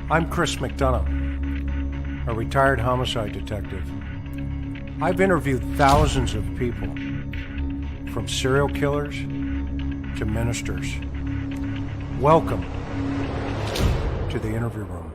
I'm Chris Mcdonough, a retired homicide detective. I've interviewed thousands of people, from serial killers to ministers. Welcome to the interview room.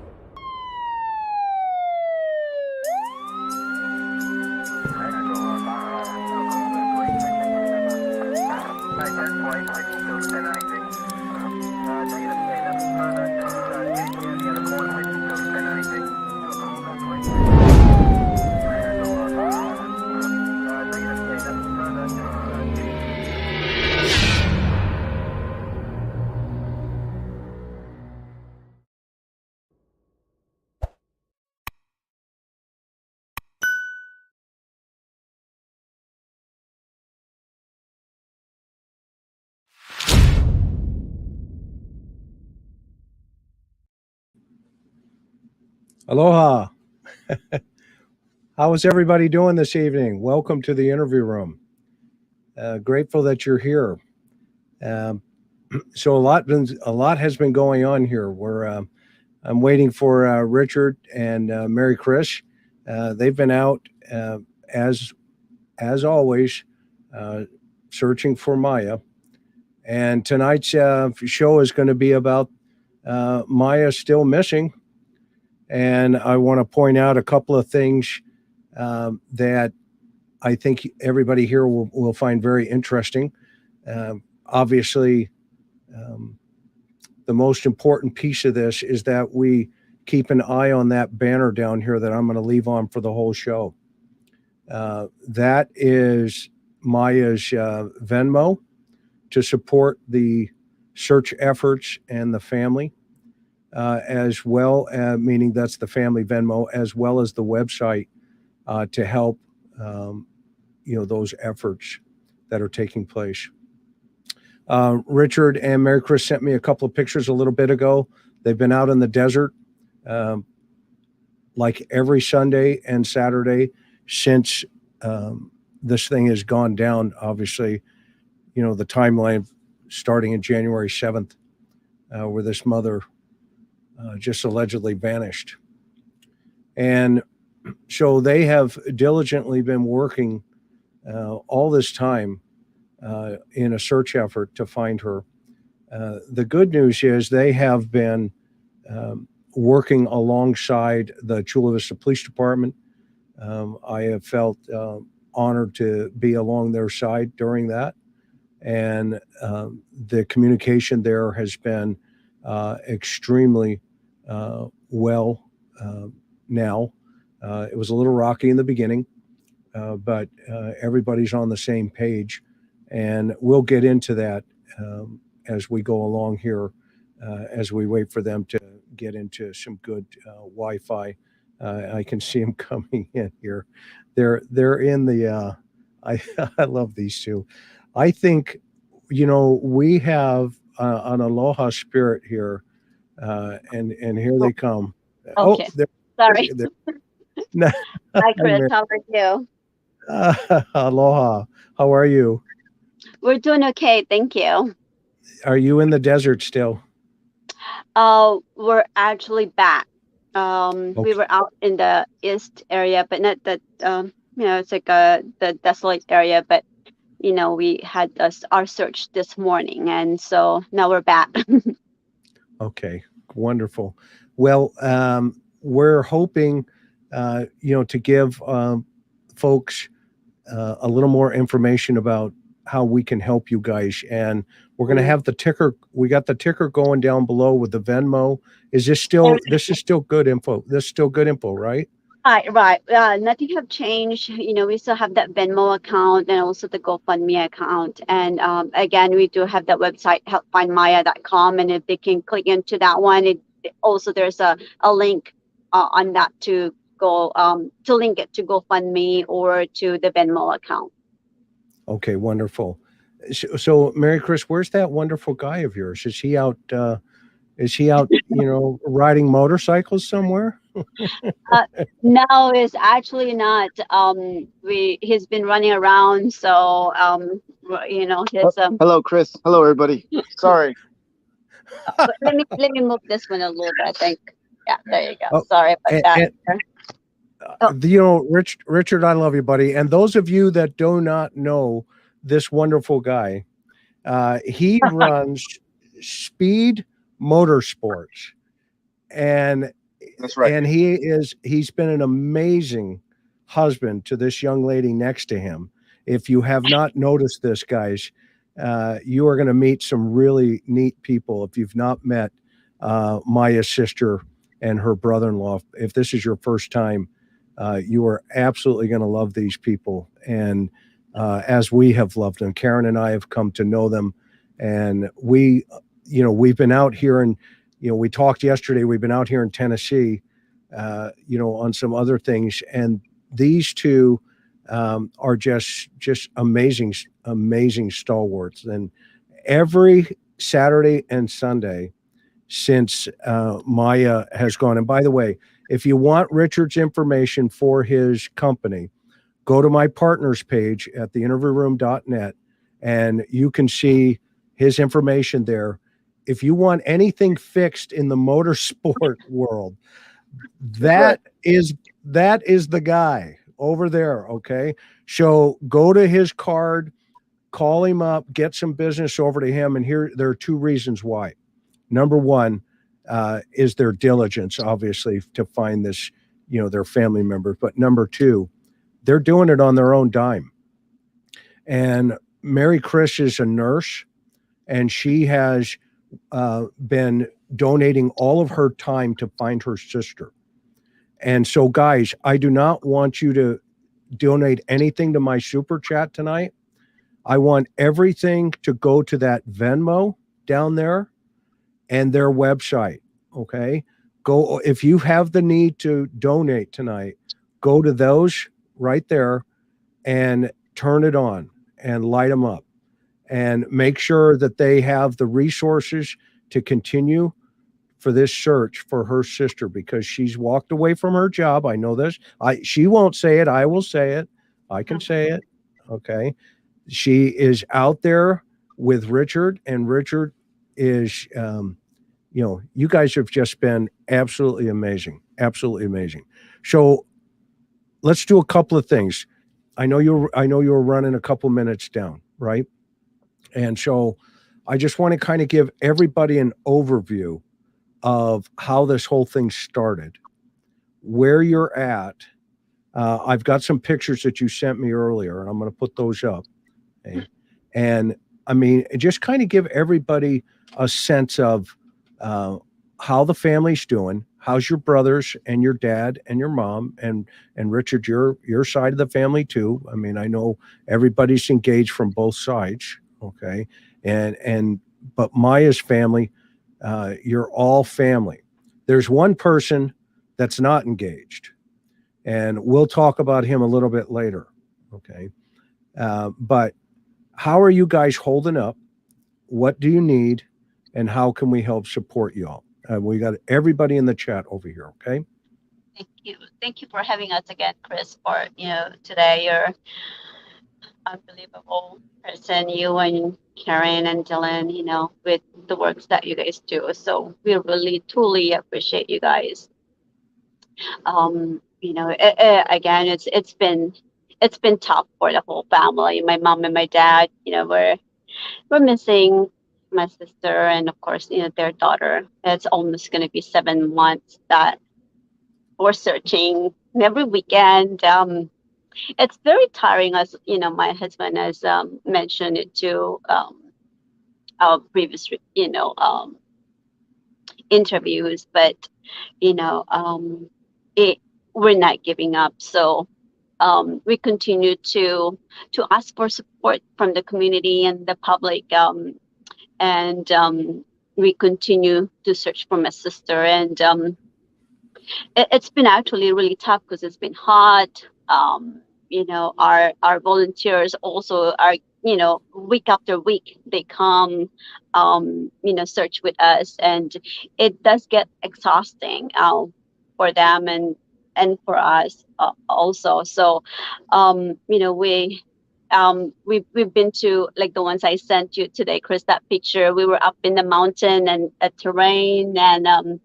Aloha. How is everybody doing this evening? Welcome to the interview room. Grateful that you're here. So a lot has been going on here. I'm waiting for Richard and Maricris. They've been out as always, searching for Maya. And tonight's show is going to be about Maya still missing. And I want to point out a couple of things that I think everybody here will find very interesting. Obviously, the most important piece of this is that we keep an eye on that banner down here that I'm going to leave on for the whole show. That is Maya's Venmo to support the search efforts and the family. As well, meaning that's the family Venmo, as well as the website to help, those efforts that are taking place. Richard and Maricris sent me a couple of pictures a little bit ago. They've been out in the desert like every Sunday and Saturday since this thing has gone down. Obviously, the timeline starting in January 7th, where this mother just allegedly vanished. And so they have diligently been working all this time in a search effort to find her. The good news is they have been working alongside the Chula Vista Police Department. I have felt honored to be along their side during that. And the communication there has been extremely well now. It was a little rocky in the beginning, but everybody's on the same page, and we'll get into that as we go along here, as we wait for them to get into some good Wi-Fi. I can see them coming in here. They're in the. I love these two. I think we have an aloha spirit here. And here they come. Okay. Sorry. Hi, Chris. Hi, how are you? Aloha. How are you? We're doing okay. Thank you. Are you in the desert still? We're actually back. We were out in the east area, but not that, it's like the desolate area, but, we had our search this morning. And so now we're back. Okay. Wonderful. Well, we're hoping, to give folks a little more information about how we can help you guys. And we're going to have the ticker. We got the ticker going down below with the Venmo. This is still good info. This is still good info, right? Right. Nothing have changed. We still have that Venmo account and also the GoFundMe account. And again, we do have that website, helpfindmaya.com. And if they can click into that one, also there's a link on that to go to link it to GoFundMe or to the Venmo account. Okay, wonderful. So, Maricris, where's that wonderful guy of yours? Is he out? Riding motorcycles somewhere? No, it's actually not. He's been running around, so his Hello, Chris. Hello, everybody. Sorry. but let me move this one a little bit. I think. Yeah, there you go. Oh, Sorry about that. Richard, I love you, buddy. And those of you that do not know this wonderful guy, he runs Speed Motorsports, and That's right. and he's been an amazing husband to this young lady next to him. If you have not noticed this, guys, you are going to meet some really neat people. If you've not met Maya's sister and her brother-in-law, if this is your first time, you are absolutely going to love these people. And as we have loved them, Karen and I have come to know them. And we've been out here, and we talked yesterday. We've been out here in Tennessee, on some other things, and these two are just amazing stalwarts. And every Saturday and Sunday since Maya has gone. And by the way, if you want Richard's information for his company, go to my partners page at theinterviewroom.net, and you can see his information there. If you want anything fixed in the motorsport world, that is the guy over there. Okay. So go to his card, call him up, get some business over to him. And here, there are two reasons why. Number one is their diligence, obviously, to find this, their family members. But number two, they're doing it on their own dime. And Maricris is a nurse, and she has been donating all of her time to find her sister. And so, guys, I do not want you to donate anything to my super chat tonight. I want everything to go to that Venmo down there and their website. Okay. Go, if you have the need to donate tonight, go to those right there and turn it on and light them up, and make sure that they have the resources to continue for this search for her sister, because she's walked away from her job. I know this. She won't say it. I will say it. I can say it. Okay. She is out there with Richard, and Richard is, you guys have just been absolutely amazing. Absolutely amazing. So let's do a couple of things. I know you're running a couple minutes down, right? And so I just want to kind of give everybody an overview of how this whole thing started, where you're at. I've got some pictures that you sent me earlier, and I'm going to put those up. Okay? And I mean, just kind of give everybody a sense of how the family's doing. How's your brothers and your dad and your mom and Richard, your side of the family too. I mean, I know everybody's engaged from both sides. Okay. But Maya's family, you're all family. There's one person that's not engaged, and we'll talk about him a little bit later. Okay. But how are you guys holding up? What do you need? And how can we help support you all? We got everybody in the chat over here. Okay. Thank you for having us again, Chris, for, today. You're unbelievable person, you and Karen and Dillan, with the works that you guys do. So we really truly appreciate you guys. Again, it's been tough for the whole family. My mom and my dad, we're missing my sister, and of course, their daughter. It's almost going to be 7 months that we're searching every weekend. It's very tiring, as my husband has mentioned it to our previous interviews, but it we're not giving up. So we continue to ask for support from the community and the public, and we continue to search for my sister. And it's been actually really tough because it's been hot. Our volunteers also are, week after week they come, search with us, and it does get exhausting for them and for us also. So, we've been to, like the ones I sent you today, Chris, that picture. We were up in the mountain and terrain, and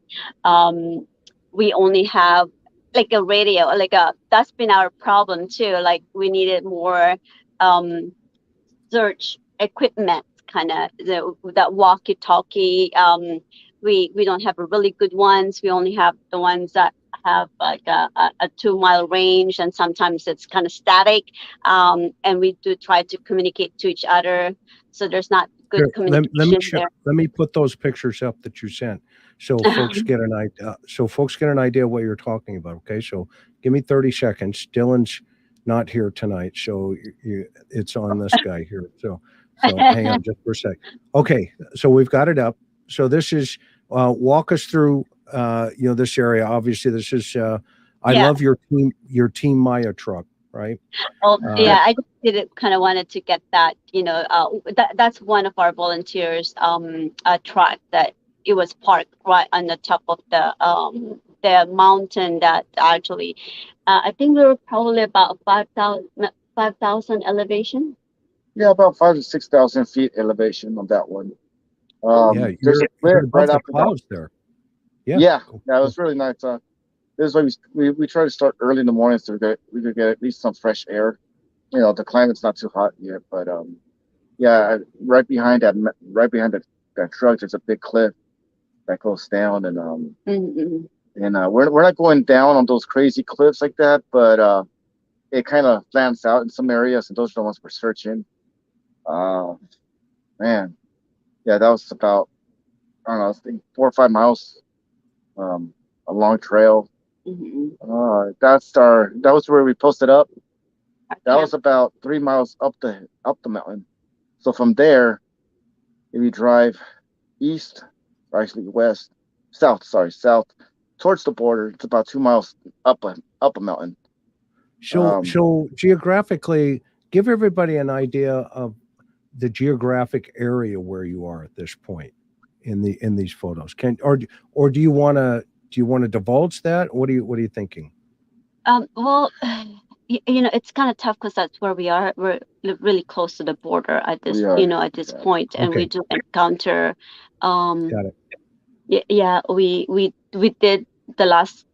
we only have like a radio, that's been our problem too. Like we needed more search equipment, kind of that walkie-talkie. We don't have a really good ones. We only have the ones that have like a 2-mile range, and sometimes it's kind of static. And we do try to communicate to each other, so there's not good Here, communication there. let me put those pictures up that you sent, so folks get an idea. So folks get an idea what you're talking about. Okay, so give me 30 seconds. Dylan's not here tonight, so it's on this guy here. So hang on just for a sec. Okay, so we've got it up. So this is walk us through this area. Obviously, this is I love your team Maya truck, right? Oh yeah, I just did kind of wanted to get that. That's one of our volunteers' truck that it was parked right on the top of the mountain that actually. I think we were probably about 5,000 elevation. Yeah, about 5,000 to 6,000 feet elevation on that one. There's a cliff right after clouds there. Yeah, it was really nice. This is why we try to start early in the morning so we could get at least some fresh air. The climate's not too hot yet, but right behind that truck, there's a big cliff that goes down, and we're not going down on those crazy cliffs like that, but it kind of flans out in some areas, and those are the ones we're searching. Man, yeah, that was about, I don't know, I think 4 or 5 miles, a long trail. That was where we posted up. That was about 3 miles up the mountain. So from there, if you drive south towards the border, it's about 2 miles up a mountain. So geographically, give everybody an idea of the geographic area where you are at this point in these photos. Or do you want to divulge that? What are you thinking? Well, it's kind of tough because that's where we are. We're really close to the border at this point, and we do encounter. Got it. Yeah, we did the last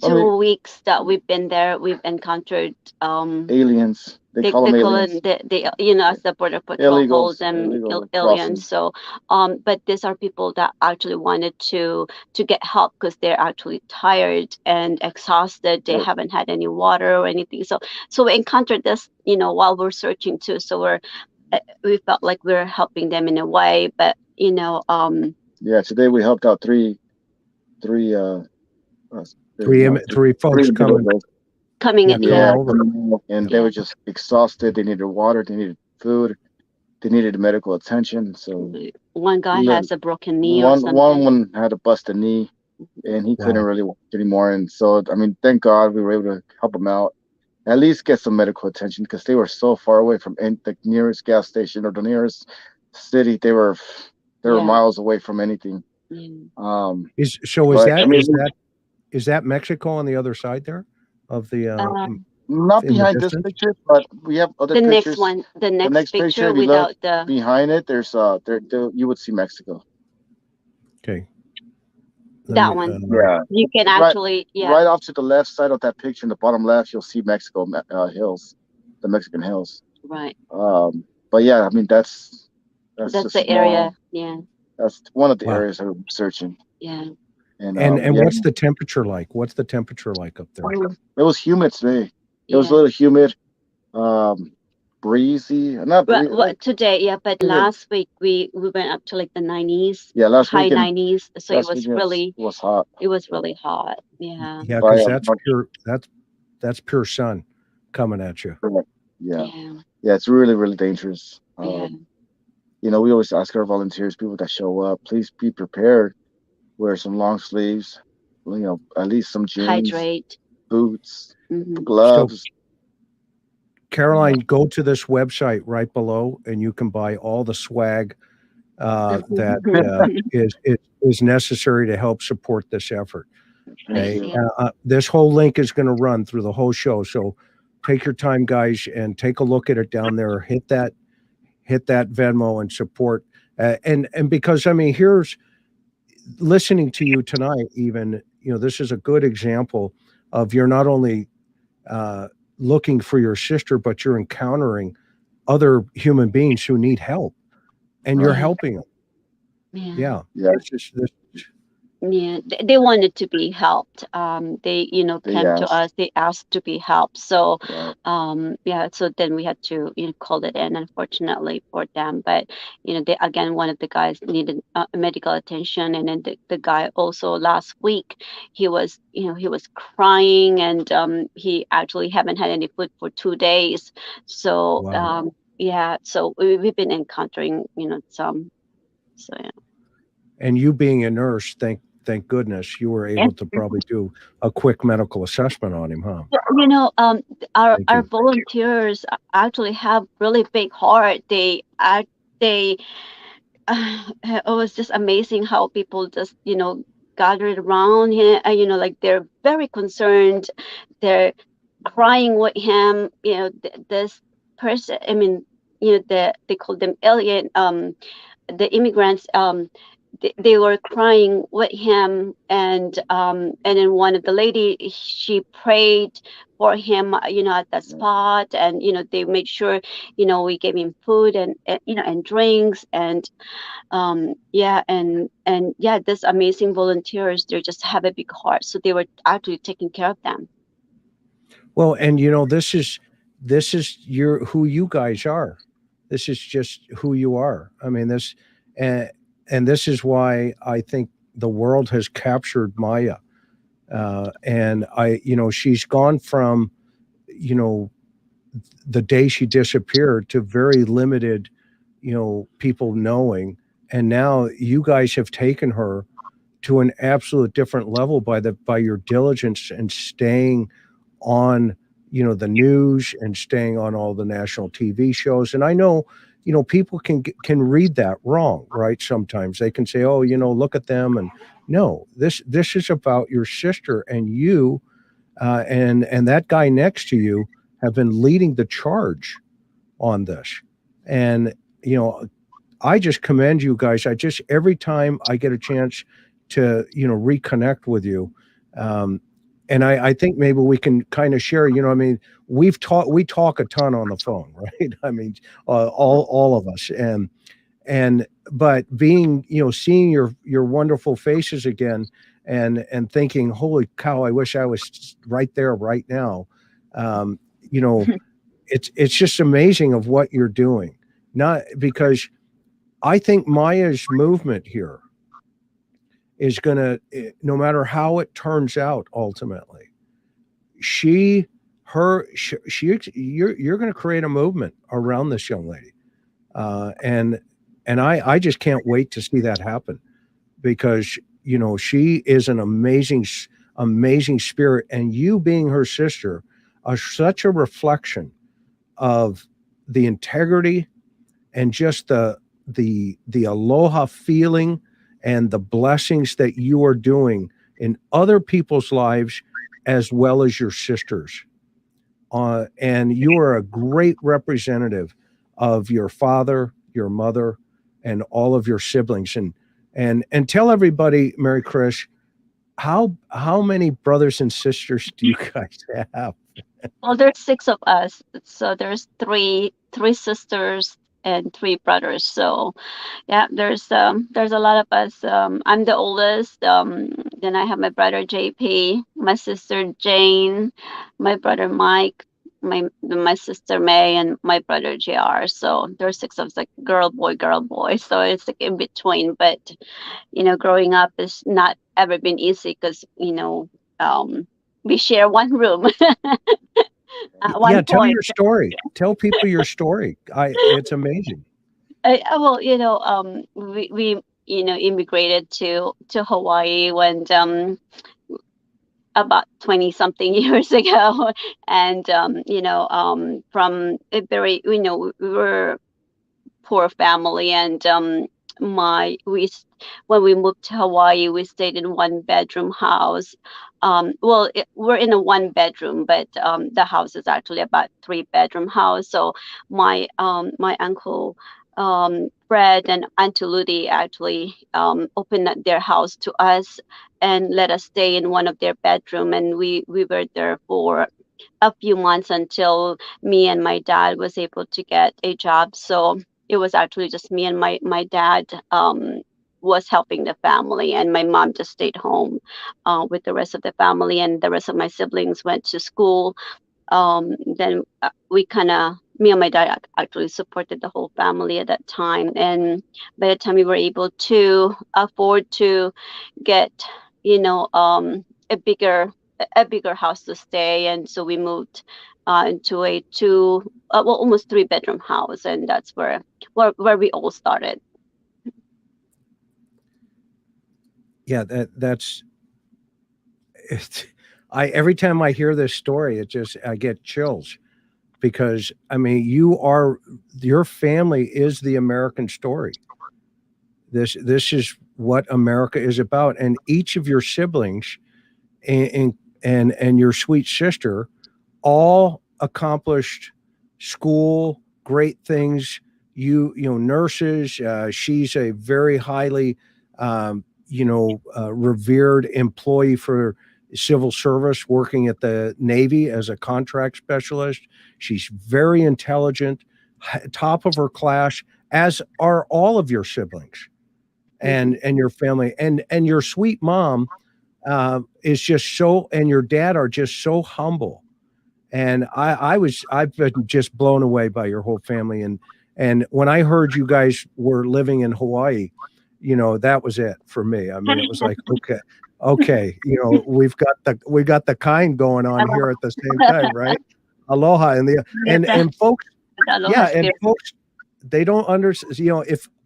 2 weeks that we've been there. We've encountered aliens. They call them aliens. As the border patrol calls them, aliens. So, but these are people that actually wanted to get help because they're actually tired and exhausted. They haven't had any water or anything. So we encountered this, while we're searching too. So we felt like we're helping them in a way, but today we helped out three folks coming in, and they were just exhausted. They needed water, they needed food, they needed medical attention. So one guy has a broken knee. One had a busted knee, and he couldn't really walk anymore. And so, thank God we were able to help him out, at least get some medical attention, because they were so far away from the nearest gas station or the nearest city. They were miles away from anything. Is that Mexico on the other side there of the not behind this picture, but we have other pictures. The next picture without the behind it, there's you would see Mexico. Okay. That one. You can actually right off to the left side of that picture in the bottom left, you'll see Mexico hills, the Mexican hills. Right. But yeah, that's the area. Yeah. That's one of the areas that we're searching. Yeah. And what's the temperature like? What's the temperature like up there? It was humid today. It was a little humid. breezy, not breezy. Well, today, yeah, but Even last week we went up to like the 90s, yeah, last high weekend 90s. So last weekend was hot. it was really hot. Yeah, Yeah, By because a that's bunch. pure. That's pure sun coming at you. Yeah, yeah, yeah, it's really really dangerous. yeah. You know, we always ask our volunteers, people that show up, please be prepared. Wear some long sleeves, you know, at least some jeans, Hydrate. boots, Hmm. So, gloves. Caroline, go to this website right below, and you can buy all the swag that is necessary to help support this effort. Thank Okay, you. this whole link is going to run through the whole show, so take your time, guys, and take a look at it down there. Hit that Venmo and support. And because I mean, here's listening to you tonight. Even this is a good example of you're not only looking for your sister, but you're encountering other human beings who need help, and you're Right. helping them. Yeah. Yeah. Yeah, they wanted to be helped. They, They came to asked. us. They asked to be helped. So, Right. yeah. So then we had to, call it in, unfortunately for them. But, they again, one of the guys needed medical attention, and then the guy also last week, he was, he was crying, and he actually haven't had any food for 2 days. So, Wow. yeah. So we've been encountering, some. So yeah. And you being a nurse, thank goodness you were able to probably do a quick medical assessment on him, huh? Our Thank you. volunteers actually have really big heart. They it was just amazing how people just gathered around him. Like they're very concerned. They're crying with him. This person. I mean, they call them alien. The immigrants. They were crying with him, and then one of the lady, she prayed for him, at that spot, and they made sure, we gave him food, and drinks, and yeah, and yeah, this amazing volunteers, they just have a big heart, so they were actually taking care of them. Well, and this is who you guys are. This is just who you are. I mean, and this is why I think the world has captured Maya. And she's gone from, the day she disappeared to very limited, people knowing. And now you guys have taken her to an absolute different level by your diligence and staying on the news and staying on all the national TV shows. And I know people can read that wrong, right? Sometimes they can say, oh, look at them. And no, this is about your sister, and you and that guy next to you have been leading the charge on this. And I just commend you guys. Every time I get a chance to reconnect with you, and I think maybe we can kind of share. I mean, we talk a ton on the phone, right? I mean, all of us, but being seeing your wonderful faces again, and thinking, holy cow, I wish I was right there right now. Um, you know, it's just amazing of what you're doing. Not because I think Maya's movement here is going to, no matter how it turns out, ultimately, you're going to create a movement around this young lady. And I just can't wait to see that happen, because, she is an amazing spirit, and you being her sister are such a reflection of the integrity and just the aloha feeling and the blessings that you are doing in other people's lives as well as your sisters. And you are a great representative of your father, your mother, and all of your siblings. And tell everybody, Maricris, how many brothers and sisters do you guys have? Well, there's 6 of us, so there's three sisters and 3 brothers. So yeah, there's a lot of us. I'm the oldest. Then I have my brother JP, my sister Jane, my brother Mike, my sister May and my brother JR. So there's 6 of us, like girl, boy. So it's like in between. But growing up is not ever been easy because we share one room. At one Yeah, tell point. your story. Tell people your story. It's amazing. Well, we immigrated to Hawaii when about 20 something years ago, and from a very, we were poor family, and when we moved to Hawaii, we stayed in 1-bedroom house. Well, we're in a 1-bedroom, but the house is actually about 3-bedroom house. So my uncle Fred and Auntie Ludi actually opened up their house to us and let us stay in one of their bedroom, and we were there for a few months until me and my dad was able to get a job. So it was actually just me and my dad was helping the family, and my mom just stayed home with the rest of the family, and the rest of my siblings went to school. Then me and my dad actually supported the whole family at that time. And by the time we were able to afford to get, a bigger house to stay, and so we moved into a almost 3-bedroom house, and that's where we all started. Yeah, that's it. Every time I hear this story, I get chills, because I mean, your family is the American story. This is what America is about, and each of your siblings and your sweet sister all accomplished school, great things. Nurses. She's a very highly revered employee for civil service, working at the Navy as a contract specialist. She's very intelligent, top of her class, as are all of your siblings and your family, and your sweet mom is just so, and your dad are just so humble. And I've been just blown away by your whole family. And when I heard you guys were living in Hawaii, that was it for me. I mean, it was like, okay, we've got the kind going on here at the same time, right? Aloha, and folks, yeah, and folks, they don't understand.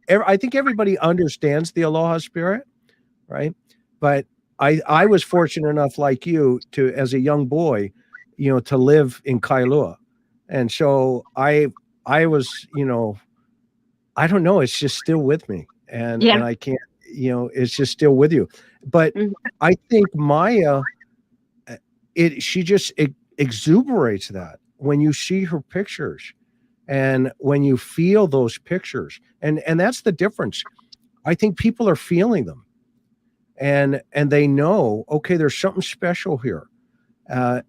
I think everybody understands the Aloha spirit, right? But I was fortunate enough, like you, to, as a young boy, to live in Kailua, and so I was, I don't know, it's just still with me, and I can't, it's just still with you. But I think Maya, she just exuberates that when you see her pictures, and when you feel those pictures, and that's the difference. I think people are feeling them, and they know, okay, there's something special here. And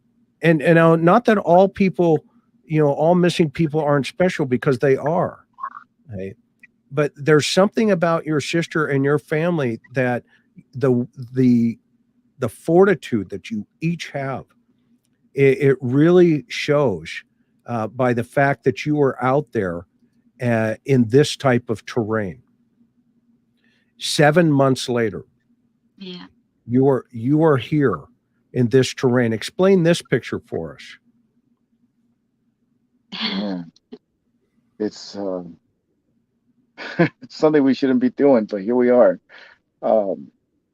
not that all people, all missing people aren't special, because they are, right? But there's something about your sister and your family that the fortitude that you each have, it really shows by the fact that you are out there in this type of terrain. 7 months later, you are here in this terrain. Explain this picture for us. Yeah. It's it's something we shouldn't be doing, but here we are.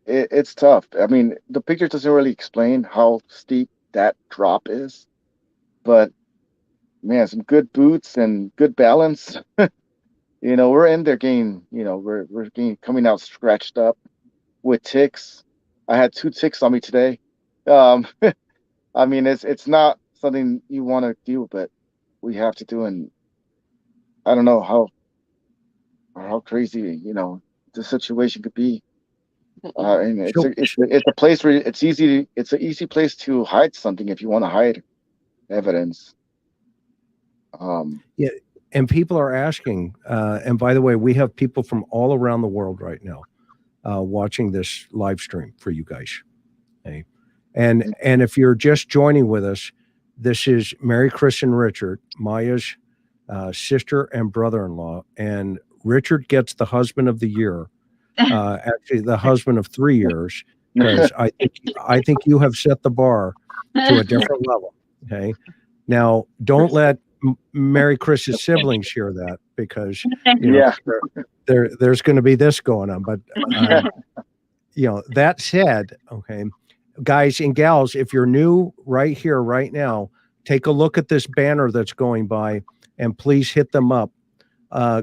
It's tough. I mean, the picture doesn't really explain how steep that drop is, but man, some good boots and good balance. We're in there getting, we're coming out scratched up with ticks. I had 2 ticks on me today. I mean, it's not something you want to do, but we have to do, and I don't know how crazy, the situation could be. And it's a place where it's an easy place to hide something if you want to hide evidence. Yeah, and people are asking, and by the way, we have people from all around the world right now watching this live stream for you guys. Okay? And if you're just joining with us, This is Maricris and Richard, Maya's sister and brother-in-law, and Richard gets the husband of the year. Actually, the husband of 3 years, because I think you have set the bar to a different level. Okay, now don't let Mary Chris's siblings hear that, because there's going to be this going on. But that said, okay, guys and gals, if you're new right here, right now, take a look at this banner that's going by, and please hit them up.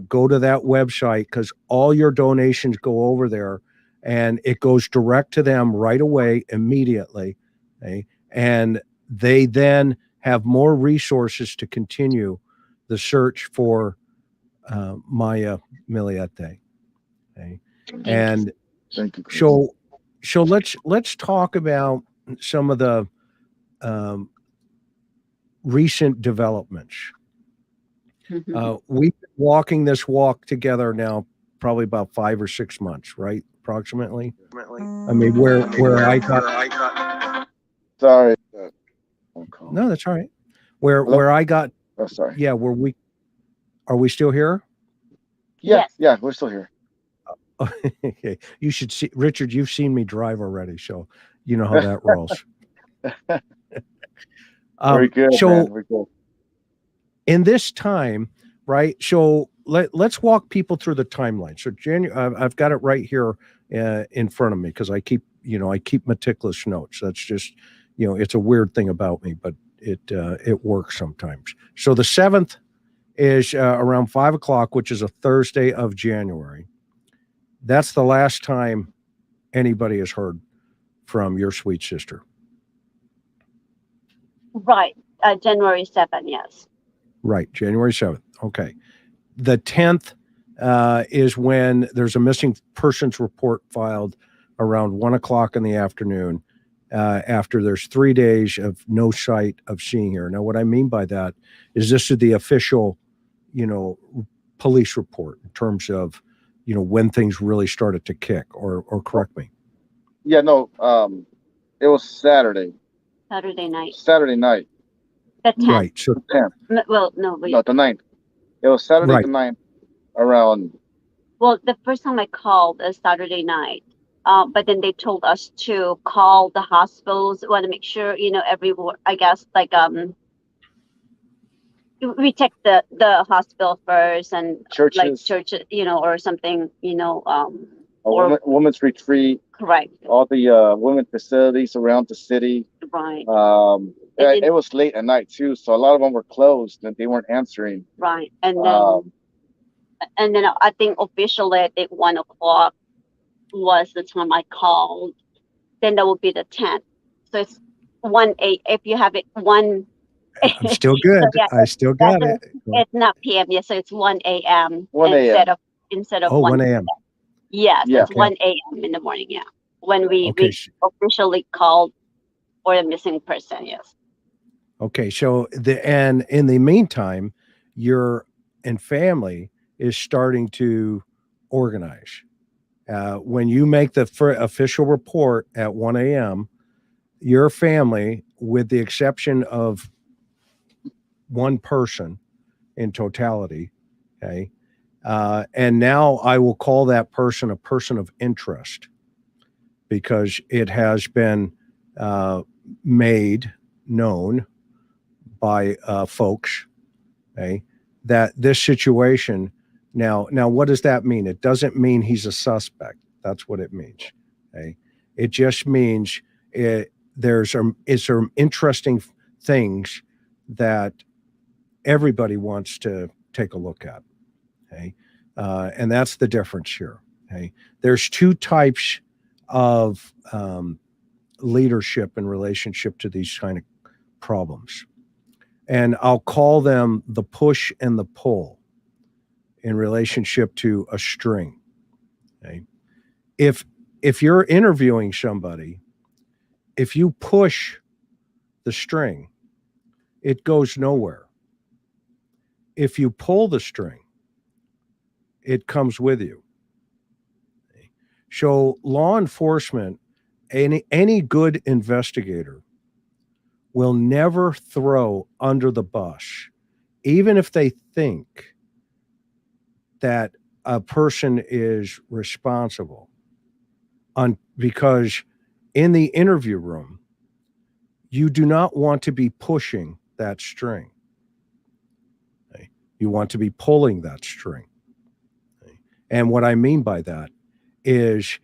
Go to that website, because all your donations go over there, and it goes direct to them right away, immediately. Okay? And they then have more resources to continue the search for Maya Millete. Okay? And so let's talk about some of the recent developments. We've been walking this walk together now probably about 5 or 6 months, right? Approximately. I mean, where I got. Sorry. No, that's all right. Where I got. Oh, sorry. Yeah, are we still here? Yeah, we're still here. Okay. You should see, Richard, you've seen me drive already, so you know how that rolls. Very good. So, man. Very good. In this time, right? So let's walk people through the timeline. So I've got it right here in front of me, because I keep meticulous notes. That's just, it's a weird thing about me, but it works sometimes. So the 7th is around 5 o'clock, which is a Thursday of January. That's the last time anybody has heard from your sweet sister. Right. January 7th, yes. Right, January 7th. Okay. The 10th is when there's a missing persons report filed around 1 o'clock in the afternoon, after there's 3 days of no sight of seeing her. Now, what I mean by that is this is the official, police report in terms of, when things really started to kick, or correct me. Yeah, no, it was Saturday. Saturday night. The 10th. Right. So The 10th. Well, no, wait. No, the 9th. It was Saturday Right. the 9th around. Well, the first time I called is Saturday night. But then they told us to call the hospitals. Want to make sure, everyone, I guess, like, we check the hospital first, and Churches. like churches, or something, A women's retreat. correct. All the women's facilities around the city. Right. It was late at night too, so a lot of them were closed and they weren't answering. Right. And then I think officially at 1 o'clock was the time I called. Then that would be the 10th. So it's 1-8. If you have it 1. I'm still good. So, yeah, I still got it. It's not PM yet, so it's 1 a.m. 1 a.m. instead of 1 a.m. Yes, Yeah. it's 1 a.m. in the morning. Yeah, when we officially called for a missing person. Yes. Okay, so and in the meantime, your and family is starting to organize. When you make the official report at 1 a.m., your family, with the exception of one person in totality, okay, and now I will call that person a person of interest, because it has been made known by folks, okay, that this situation now what does that mean? It doesn't mean he's a suspect. That's what it means. Okay, it just means there's some interesting things that everybody wants to take a look at. Okay, and that's the difference here. Okay, there's two types of leadership in relationship to these kind of problems. And I'll call them the push and the pull in relationship to a string. Okay? If you're interviewing somebody, if you push the string, it goes nowhere. If you pull the string, it comes with you. Okay? So law enforcement, any good investigator will never throw under the bus, even if they think that a person is responsible, because in the interview room, you do not want to be pushing that string. Okay? You want to be pulling that string. Okay? And what I mean by that is,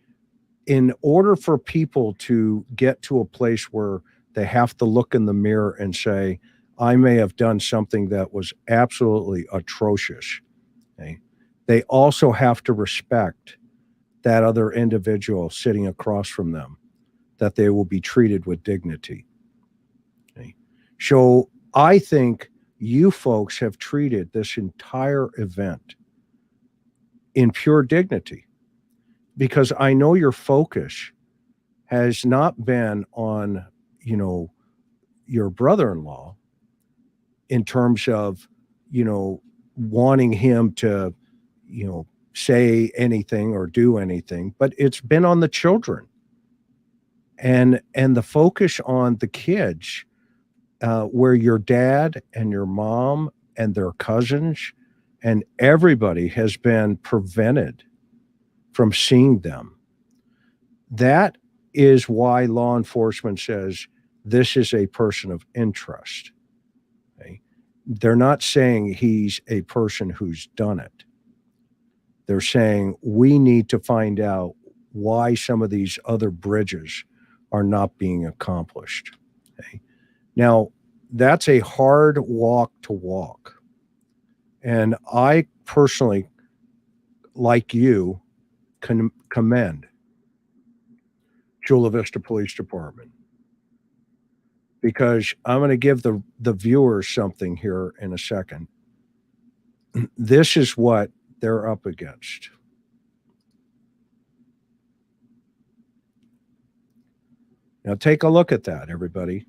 in order for people to get to a place where they have to look in the mirror and say, I may have done something that was absolutely atrocious, okay, they also have to respect that other individual sitting across from them, that they will be treated with dignity. Okay? So I think you folks have treated this entire event in pure dignity, because I know your focus has not been on, you know, your brother-in-law in terms of, you know, wanting him to, you know, say anything or do anything, but it's been on the children and the focus on the kids, where your dad and your mom and their cousins and everybody has been prevented from seeing them. That is why law enforcement says this is a person of interest. Okay? They're not saying he's a person who's done it. They're saying we need to find out why some of these other bridges are not being accomplished. Okay? Now, that's a hard walk to walk. And I personally, like you, can commend Chula Vista Police Department, because I'm going to give the viewers something here in a second. This is what they're up against. Now take a look at that, everybody.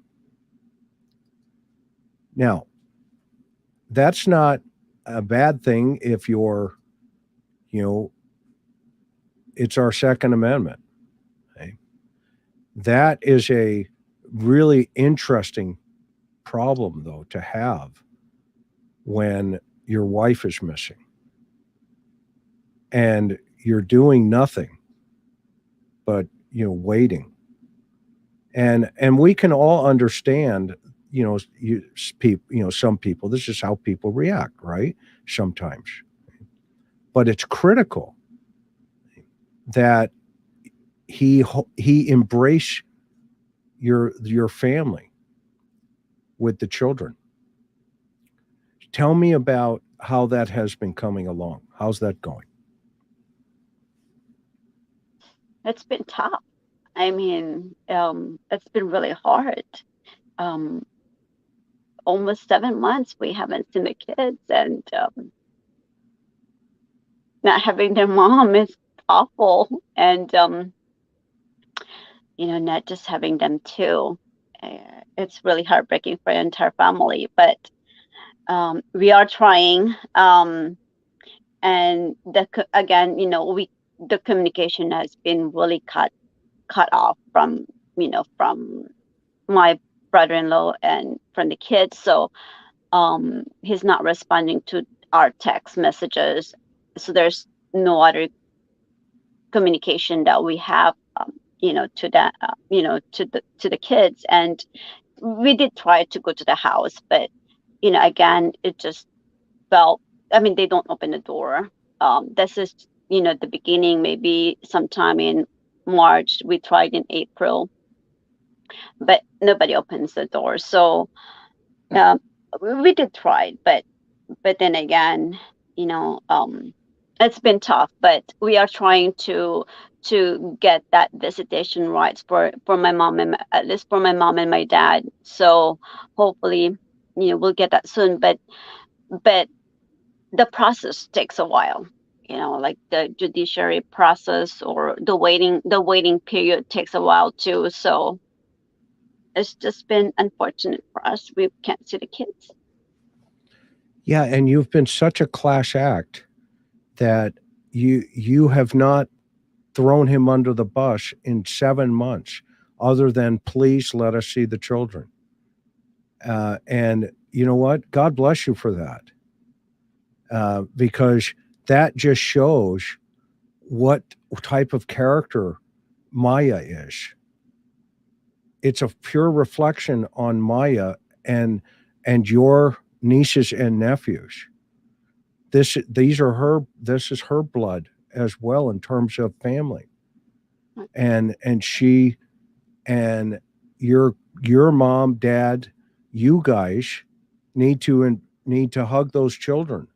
Now, that's not a bad thing if you're, you know, it's our Second Amendment. Okay? That is a really interesting problem, though, to have when your wife is missing and you're doing nothing but, you know, waiting. And we can all understand, you know, some people, this is how people react, right? Sometimes. But it's critical that he embrace your family with the children. Tell me about how that has been coming along. How's that going? It's been tough. I mean, it's been really hard. Almost 7 months we haven't seen the kids, and not having their mom is awful. And you know, not just having them too. It's really heartbreaking for the entire family. But we are trying. And again, you know, the communication has been really cut off from, you know, from my brother-in-law and from the kids. So he's not responding to our text messages. So there's no other communication that we have, you know, to that, you know, to the kids. And we did try to go to the house, but, you know, again, it just felt, I mean, they don't open the door. This is, you know, the beginning, maybe sometime in March. We tried in April, but nobody opens the door. So we did try, but then again, you know, it's been tough. But we are trying to get that visitation rights for my mom, and at least for my mom and my dad. So hopefully, you know, we'll get that soon. But the process takes a while. You know, like the judiciary process or the waiting period takes a while too. So it's just been unfortunate for us. We can't see the kids. Yeah, and you've been such a class act that you have not thrown him under the bus in 7 months, other than please let us see the children. And you know what? God bless you for that, because that just shows what type of character Maya is. It's a pure reflection on Maya and your nieces and nephews. This is her blood as well in terms of family. And she and your mom, dad, you guys need to hug those children.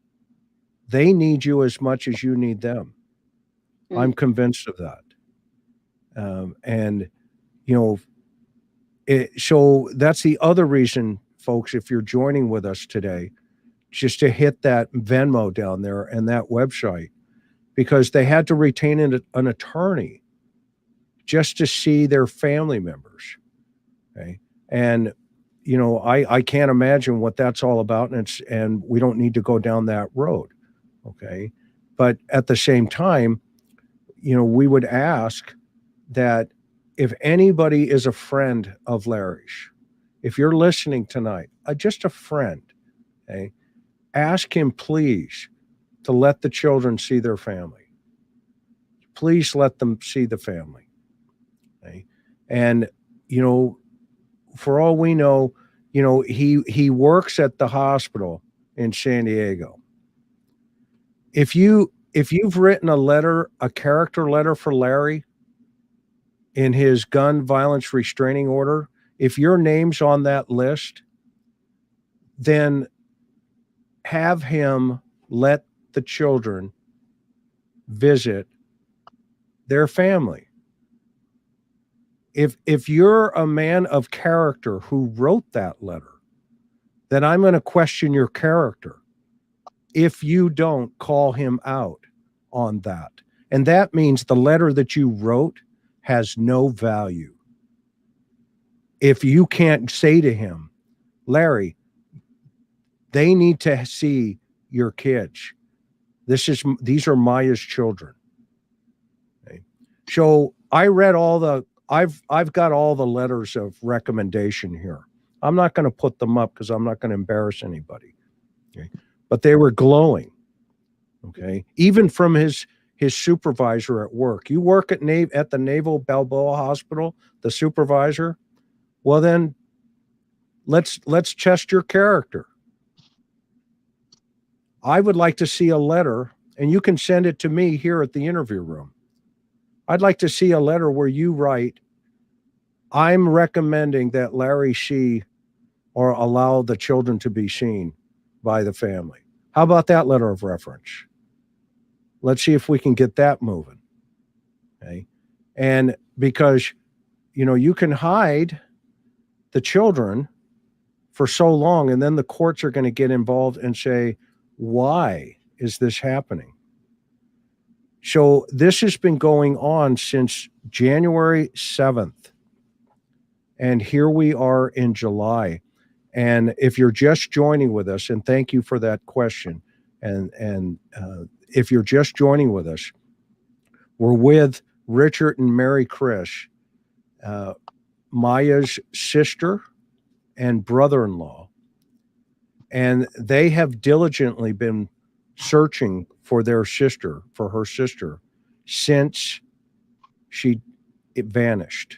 They need you as much as you need them. I'm convinced of that. And you know, so that's the other reason, folks, if you're joining with us today, just to hit that Venmo down there and that website, because they had to retain an attorney just to see their family members. Okay. And, you know, I can't imagine what that's all about. And we don't need to go down that road. Okay. But at the same time, you know, we would ask that if anybody is a friend of Larry's, if you're listening tonight, just a friend, okay, ask him please to let the children see their family. Please let them see the family. Okay? And, you know, for all we know, you know, he works at the hospital in San Diego. If you've written a character letter for Larry in his gun violence restraining order, if your name's on that list, then have him let the children visit their family. If you're a man of character who wrote that letter, then I'm going to question your character if you don't call him out on that. And that means the letter that you wrote has no value. If you can't say to him, Larry, they need to see your kids. These are Maya's children. Okay. So I read I've got all the letters of recommendation here. I'm not going to put them up because I'm not going to embarrass anybody. Okay. But they were glowing. Okay. Even from his supervisor at work. You work at the Naval Balboa Hospital, the supervisor. Well, then let's test your character. I would like to see a letter, and you can send it to me here at the interview room. I'd like to see a letter where you write, I'm recommending that Larry see or allow the children to be seen by the family. How about that letter of reference? Let's see if we can get that moving. Okay. And because, you know, you can hide the children for so long, and then the courts are going to get involved and say, why is this happening? So this has been going on since January 7th. And here we are in July. And if you're just joining with us, and thank you for that question, and if you're just joining with us, we're with Richard and Maricris, Maya's sister and brother-in-law, and they have diligently been searching for her sister, since she vanished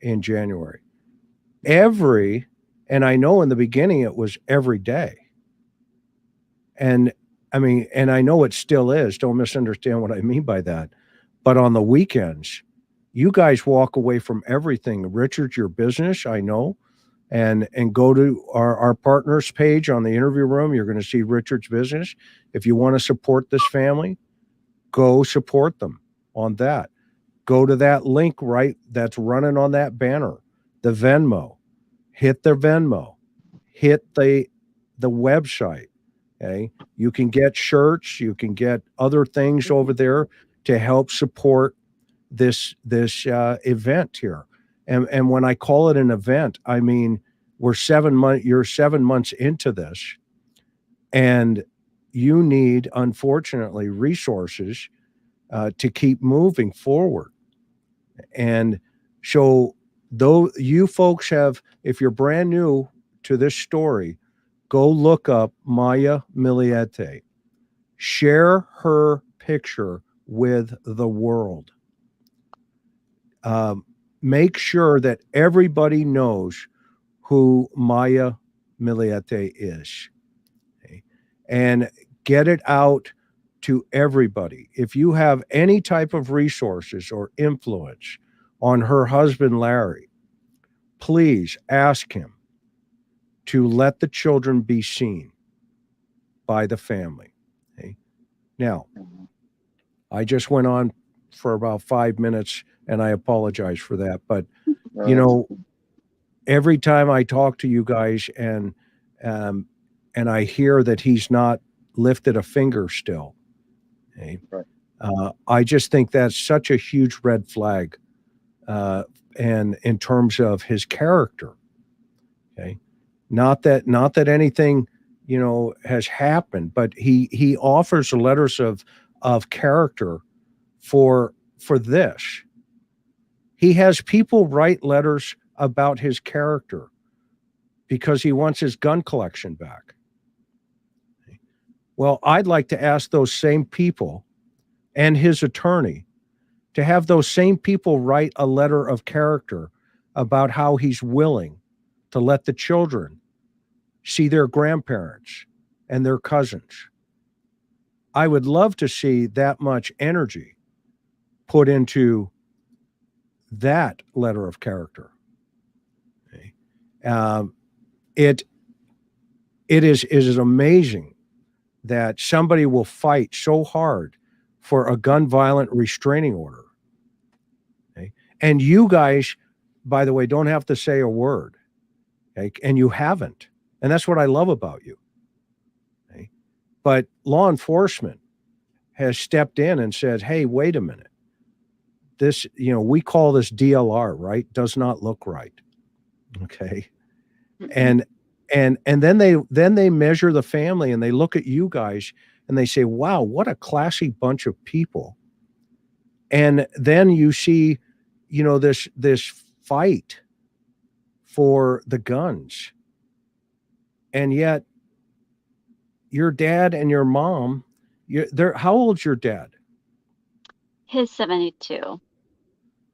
in January. And I know in the beginning it was every day. And I mean, and I know it still is. Don't misunderstand what I mean by that. But on the weekends, you guys walk away from everything. Richard, your business, I know. And go to our partners page on the interview room. You're going to see Richard's business. If you want to support this family, go support them on that. Go to that link right that's running on that banner, the Venmo. Hit the Venmo. Hit the website. Okay, you can get shirts, you can get other things over there to help support this event here. And when I call it an event, I mean you're 7 months into this, and you need, unfortunately, resources to keep moving forward. And so though you folks have, if you're brand new to this story, go look up Maya Millete. Share her picture with the world. Make sure that everybody knows who Maya Millete is. Okay? And get it out to everybody. If you have any type of resources or influence on her husband, Larry, please ask him to let the children be seen by the family. Okay? Now, I just went on for about 5 minutes, and I apologize for that. But, you know, every time I talk to you guys and I hear that he's not lifted a finger still, okay? I just think that's such a huge red flag, and in terms of his character. Okay, not that anything, you know, has happened, but he offers letters of character for this. He has people write letters about his character because he wants his gun collection back. Well, I'd like to ask those same people and his attorney to have those same people write a letter of character about how he's willing to let the children see their grandparents and their cousins. I would love to see that much energy put into that letter of character. Okay. It is amazing that somebody will fight so hard for a gun violent restraining order. Okay. And you guys, by the way, don't have to say a word. Okay. And you haven't. And that's what I love about you. Okay. But law enforcement has stepped in and said, hey, wait a minute. This, you know, we call this DLR, right? Does not look right. Okay. And then they measure the family and they look at you guys and they say, wow, what a classy bunch of people. And then you see, you know, this fight for the guns. And yet your dad and your mom, how old's your dad? He's 72.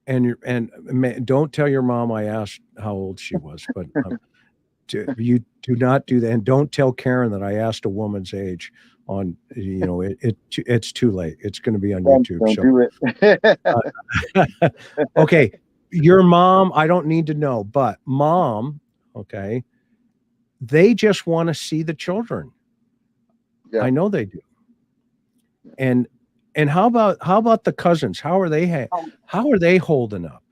And don't tell your mom I asked how old she was, but you do not do that, and don't tell Karen that I asked a woman's age. On, you know, it's too late. It's going to be on YouTube. Don't do it. Okay, your mom, I don't need to know, but mom, okay, they just want to see the children. Yeah. I know they do. And how about the cousins? How are they holding up?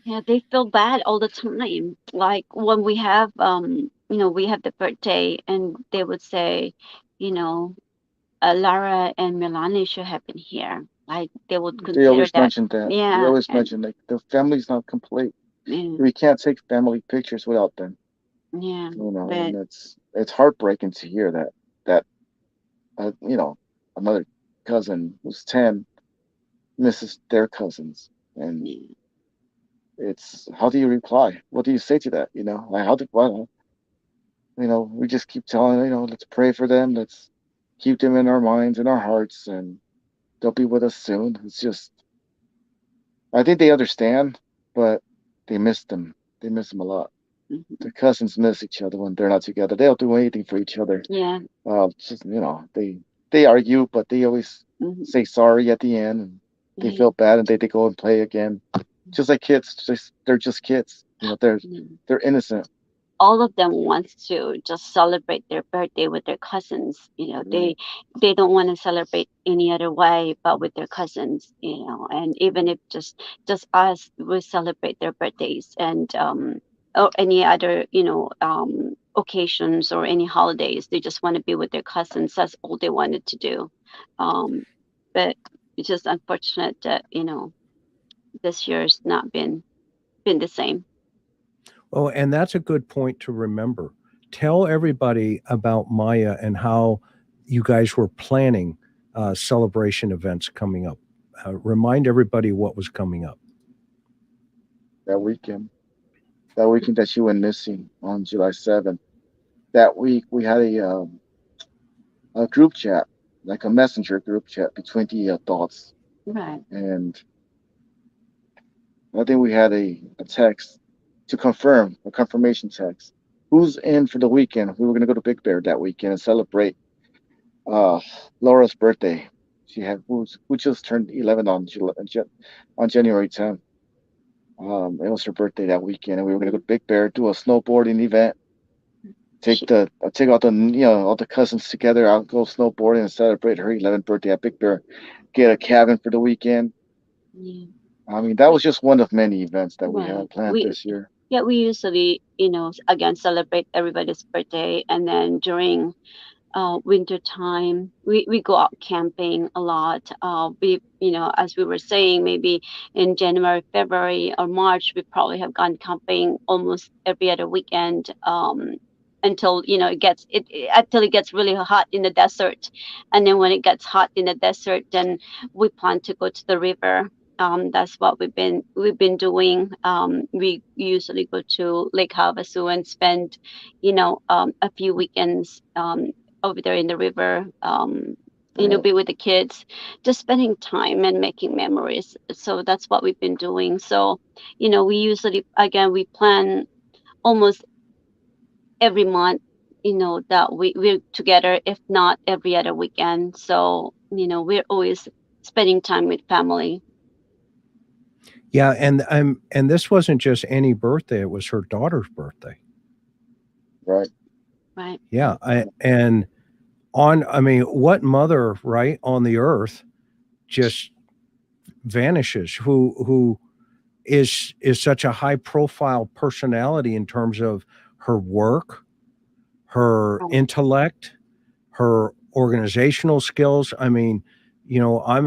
Yeah, they feel bad all the time. Like when we have you know, we have the birthday and they would say, you know, Lara and Milani should have been here. Like they would consider they always that. mention that. Yeah. They always mention like the family's not complete. We can't take family pictures without them. Yeah. You know, and it's heartbreaking to hear that you know, another cousin who's 10 misses their cousins, and it's, how do you reply? What do you say to that? You know, like you know, we just keep telling, you know, let's pray for them, let's keep them in our minds and our hearts, and they'll be with us soon. It's just, I think they understand, but they miss them. They miss them a lot. Mm-hmm. The cousins miss each other when they're not together. They'll do anything for each other. Yeah. Just, you know, they argue, but they always say sorry at the end, and they feel bad, and they go and play again. Just like kids, they're just kids. You know, they're innocent. All of them wants to just celebrate their birthday with their cousins. You know, they don't want to celebrate any other way but with their cousins. You know, and even if just us, we celebrate their birthdays and or any other, you know, occasions or any holidays. They just want to be with their cousins. That's all they wanted to do. But it's just unfortunate that, you know, this year's not been the same. Oh, and that's a good point to remember. Tell everybody about Maya and how you guys were planning celebration events coming up. Remind everybody what was coming up. That weekend. that weekend that she went missing on July 7th. That week we had a group chat, like a messenger group chat between the adults, Right. and I think we had a text to confirm, a confirmation text. Who's in for the weekend? We were gonna go to Big Bear that weekend and celebrate uh Laura's birthday. Who just turned 11 on January 10th. It was her birthday that weekend, and we were gonna go to Big Bear, do a snowboarding event, take all the all the cousins together. I'll go snowboarding and celebrate her 11th birthday at Big Bear. Get a cabin for the weekend. Yeah. I mean, that was just one of many events that we Right. had planned this year. Yeah, we usually, again, celebrate everybody's birthday, and then during winter time, we go out camping a lot. As we were saying, maybe in January, February, or March, we probably have gone camping almost every other weekend. Until until it gets really hot in the desert, and then when it gets hot in the desert, then we plan to go to the river. That's what we've been doing. We usually go to Lake Havasu and spend, a few weekends over there in the river. Be with the kids, just spending time and making memories. So that's what we've been doing. So, we usually, again, we plan almost every month, that we're together, if not every other weekend. So, we're always spending time with family. Yeah, and this wasn't just any birthday; it was her daughter's birthday. Right. Right. Yeah, I mean, what mother, right, on the earth just vanishes who is such a high profile personality in terms of her work, her intellect, her organizational skills. I mean, I'm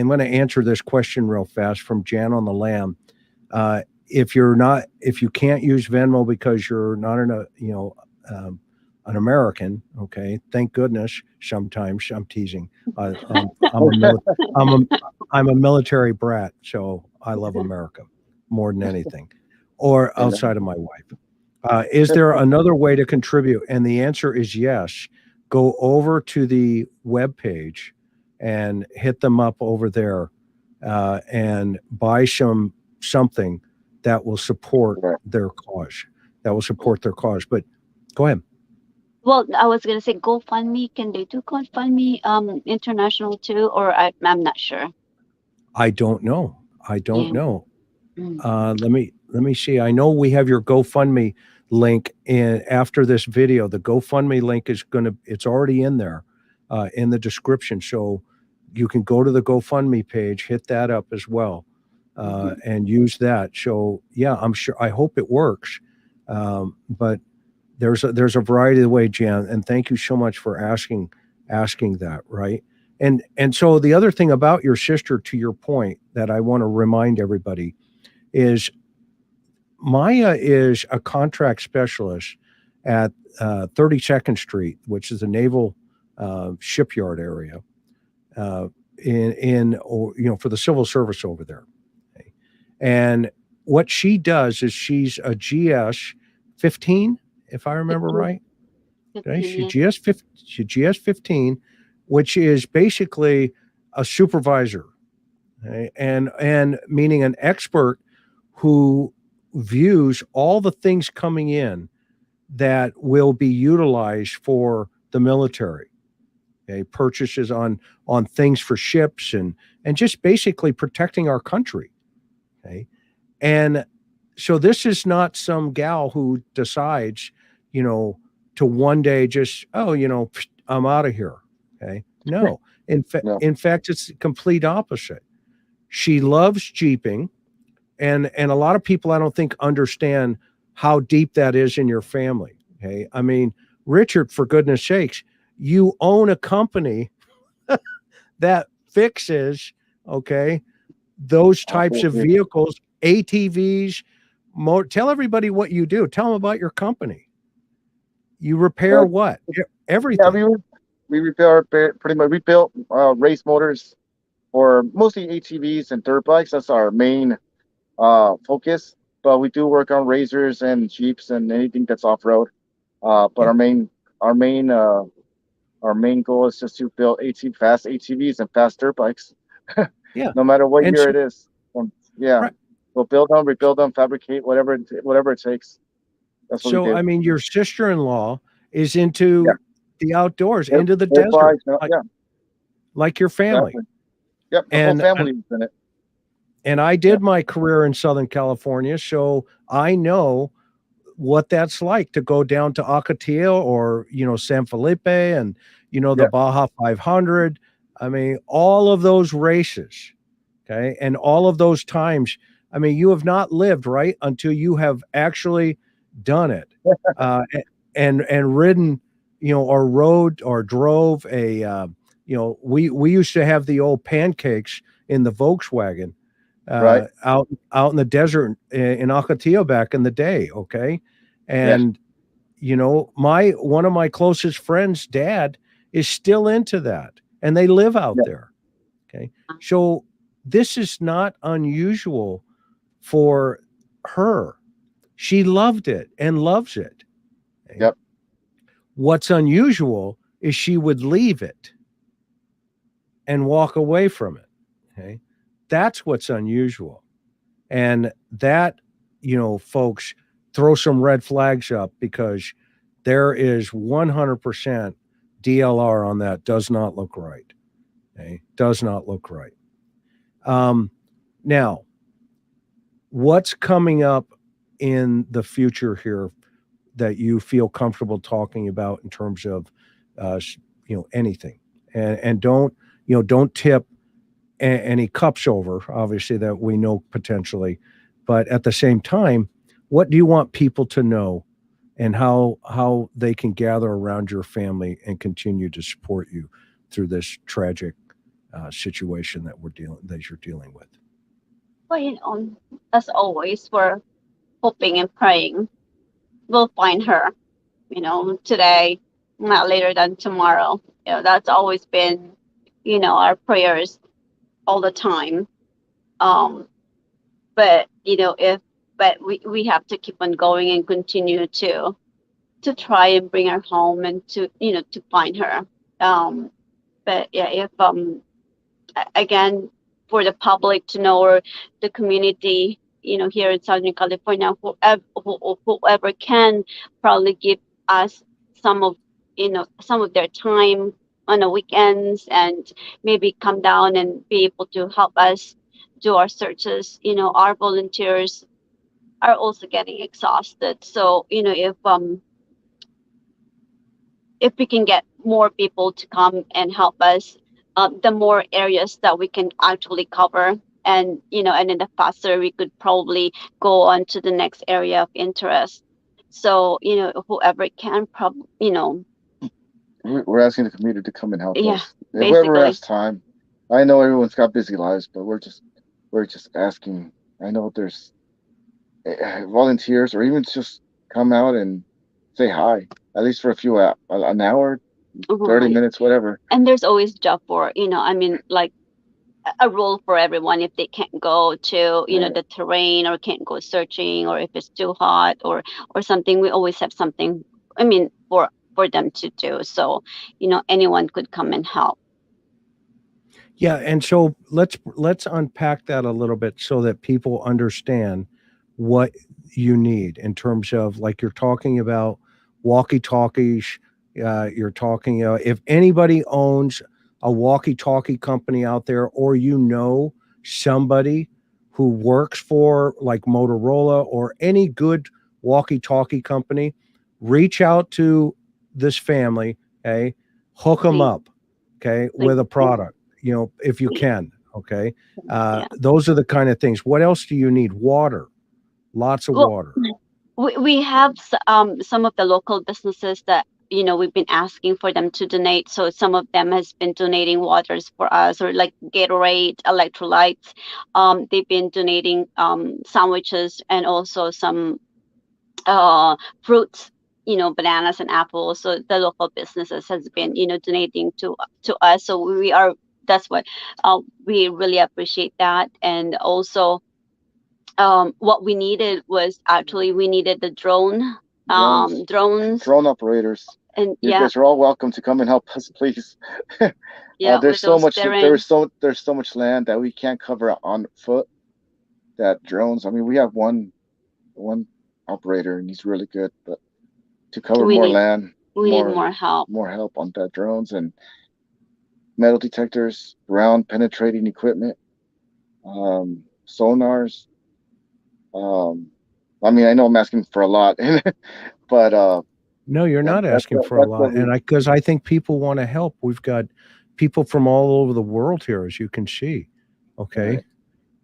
gonna answer this question real fast from Jan on the Lam. If you can't use Venmo because you're not an American, okay, thank goodness. Sometimes I'm teasing. I'm a military brat, so I love America more than anything, or outside of my wife. Is there another way to contribute? And the answer is yes. Go over to the webpage and hit them up over there, and buy something that will support their cause. But go ahead. Well, I was gonna say GoFundMe. Can they do GoFundMe international too, or I'm not sure. I don't know. Mm. Let me see. I know we have your GoFundMe link in after this video. The GoFundMe link it's already in there, in the description. So you can go to the GoFundMe page, hit that up as well, and use that. So yeah, I hope it works. But there's a variety of ways, Jan, and thank you so much for asking that, right? And so the other thing about your sister, to your point, that I want to remind everybody is Maya is a contract specialist at 32nd Street, which is a naval shipyard area, for the civil service over there. Okay. And what she does is she's a GS 15, if I remember right. Okay, she's GS 15, which is basically a supervisor, okay? and meaning an expert who views all the things coming in that will be utilized for the military. Okay, purchases on things for ships and just basically protecting our country. Okay, and so this is not some gal who decides, to one day just, I'm out of here. Okay, no. In fact, it's the complete opposite. She loves Jeeping, and a lot of people I don't think understand how deep that is in your family. Okay, I mean, Richard, for goodness sakes, you own a company that fixes, those types of vehicles, ATVs. Tell everybody what you do. Tell them about your company. You repair what? Everything. Yeah, we repair pretty much. We built race motors for mostly ATVs and dirt bikes. That's our main focus. but we do work on razors and Jeeps and anything that's off road. But Yeah. our main goal is just to build fast ATVs and fast dirt bikes. Yeah. No matter what And year so- it is. Yeah. Right. We'll build them, rebuild them, fabricate whatever it takes. That's what we So, do. I mean, your sister-in-law is into Yeah. the outdoors, Dirt- into the dirt desert, bikes, no, like, yeah, like your family. exactly. Yep, the And- whole family is in it. And I did my career in Southern California, so I know what that's like to go down to Ocotillo or, San Felipe and, the Yeah. Baja 500. I mean, all of those races, okay, and all of those times. I mean, you have not lived, right, until you have actually done it, and ridden, or rode or drove a, we used to have the old pancakes in the Volkswagen, Right. out in the desert in Ocotillo back in the day. Okay. And, one of my closest friends' dad is still into that, and they live out there. Okay. So this is not unusual for her. She loved it and loves it. Okay? Yep. What's unusual is she would leave it and walk away from it. Okay. That's what's unusual. And that, folks, throw some red flags up, because there is 100% DLR on that. Does not look right. Okay? Does not look right. Now, what's coming up in the future here that you feel comfortable talking about in terms of, anything, and don't tip any cups over, obviously, that we know potentially, but at the same time, what do you want people to know, and how they can gather around your family and continue to support you through this tragic situation that you're dealing with? Well, as always, we're hoping and praying we'll find her, today, not later than tomorrow. That's always been, our prayers all the time. But we have to keep on going and continue to try and bring her home and to find her. But yeah, if again, for the public to know, or the community, here in Southern California, whoever can probably give us some of their time on the weekends, and maybe come down and be able to help us do our searches. Our volunteers are also getting exhausted. So, if we can get more people to come and help us, the more areas that we can actually cover, and and then the faster we could probably go on to the next area of interest. So whoever can, We're asking the community to come and help Yeah, us. If whoever basically. has time. I know everyone's got busy lives, but we're just asking. I know there's volunteers, or even just come out and say hi, at least for a few an hour, 30 Right. minutes, whatever. And there's always job for, like a role for everyone if they can't go to, Right. the terrain, or can't go searching, or if it's too hot or something. We always have something, for them to do. So, anyone could come and help. Yeah, and so let's unpack that a little bit so that people understand what you need in terms of, like, you're talking about walkie-talkies. You're talking, if anybody owns a walkie-talkie company out there, or somebody who works for, like, Motorola or any good walkie-talkie company, reach out to this family, okay? Hook them Thank- up, okay, with a product, if you can, okay? Yeah. Those are the kind of things. What else do you need? Water, lots of Well, water. We have some of the local businesses that we've been asking for them to donate. So some of them has been donating waters for us, or like Gatorade, electrolytes. They've been donating sandwiches, and also some fruits, bananas and apples. So the local businesses has been donating to us. So that's what we really appreciate that. And also what we needed was actually we needed the drones, drone operators. and You guys are all welcome to come and help us, please. yeah, There's with so those much. terrain. There's so much land that we can't cover on foot. That drones. I mean, we have one operator, and he's really good, but to cover more land, we need more help. More help on that drones and metal detectors, ground penetrating equipment, sonars. I mean, I know I'm asking for a lot, but no, you're not asking for a lot, and because I think people want to help. We've got people from all over the world here, as you can see. Okay. Right.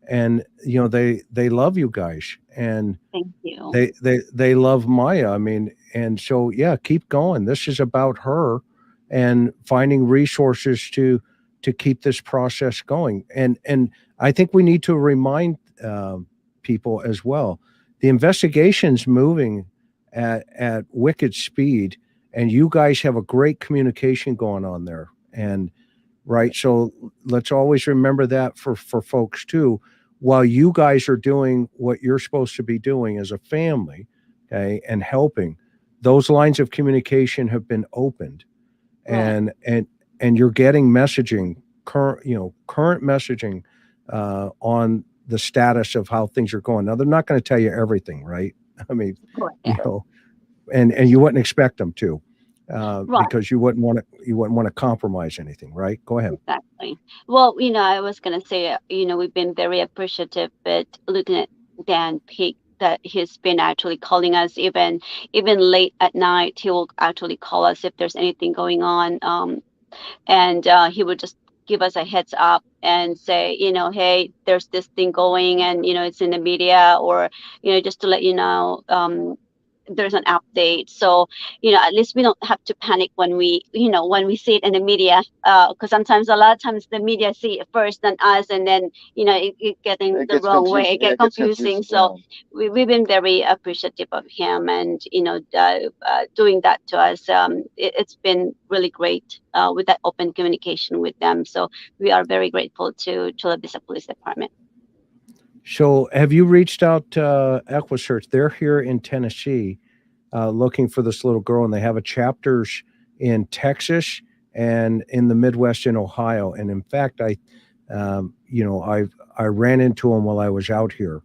And you know they love you guys, and thank you. They love Maya. I mean, and so yeah, keep going. This is about her and finding resources to keep this process going. And I think we need to remind people as well. The investigation's moving at wicked speed, and you guys have a great communication going on there. And right, so let's always remember that for folks too. While you guys are doing what you're supposed to be doing as a family, okay, and helping, those lines of communication have been opened, right. and you're getting messaging, current messaging on the status of how things are going. Now they're not going to tell you everything, right? I mean, you know, and you wouldn't expect them to. Right. Because you wouldn't want to compromise anything, right? Go ahead. Exactly. Well, you know, I was gonna say, you know, we've been very appreciative, but Lieutenant Dan Peak, that he's been actually calling us even late at night. He will actually call us if there's anything going on, and he would just give us a heads up and say, you know, hey, there's this thing going, and you know, it's in the media, or you know, just to let you know. There's an update, so you know, at least we don't have to panic when we see it in the media, because sometimes a lot of times the media see it first than us, and then you know it getting the wrong way, it gets confusing. So we've been very appreciative of him, and you know, doing that to us. It's been really great with that open communication with them, so we are very grateful to Chula Vista Police Department. So have you reached out to EquiSearch? They're here in Tennessee looking for this little girl, and they have a chapters in Texas and in the Midwest in Ohio. And in fact, I ran into them while I was out here.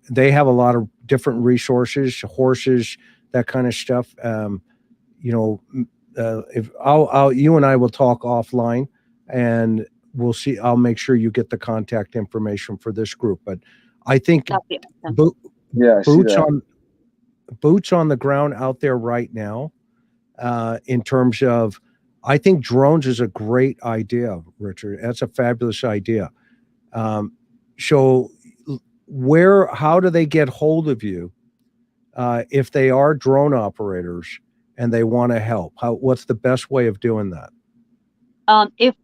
They have a lot of different resources, horses, that kind of stuff. You and I will talk offline, and we'll see. I'll make sure you get the contact information for this group. But I think boots on the ground out there right now, in terms of, I think drones is a great idea, Richard. That's a fabulous idea. So how do they get hold of you if they are drone operators and they want to help? What's the best way of doing that? If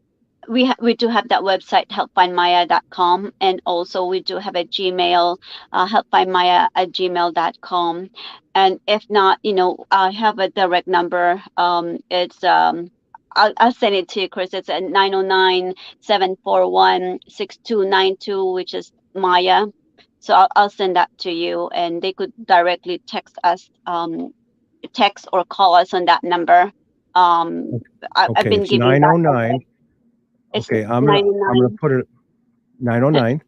we do have that website, helpfindmaya.com, and also we do have a Gmail, helpfindmaya@gmail.com. And if not, you know, I have a direct number. It's I'll send it to you, Chris. It's at 909-741-6292, which is Maya. So I'll send that to you, and they could directly text us, text or call us on that number. I've been giving 909. Okay, I'm gonna put it 909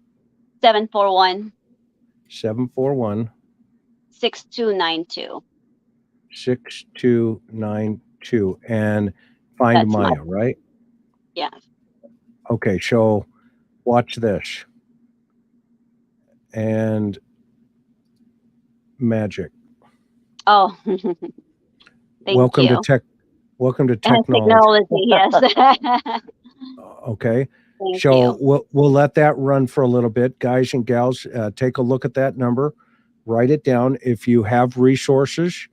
741 6292 and find That's Maya, right? Yeah. Okay, so watch this. And magic. Oh, welcome to technology. Yes. Okay. So we'll let that run for a little bit. Guys and gals, take a look at that number, write it down. If you have resources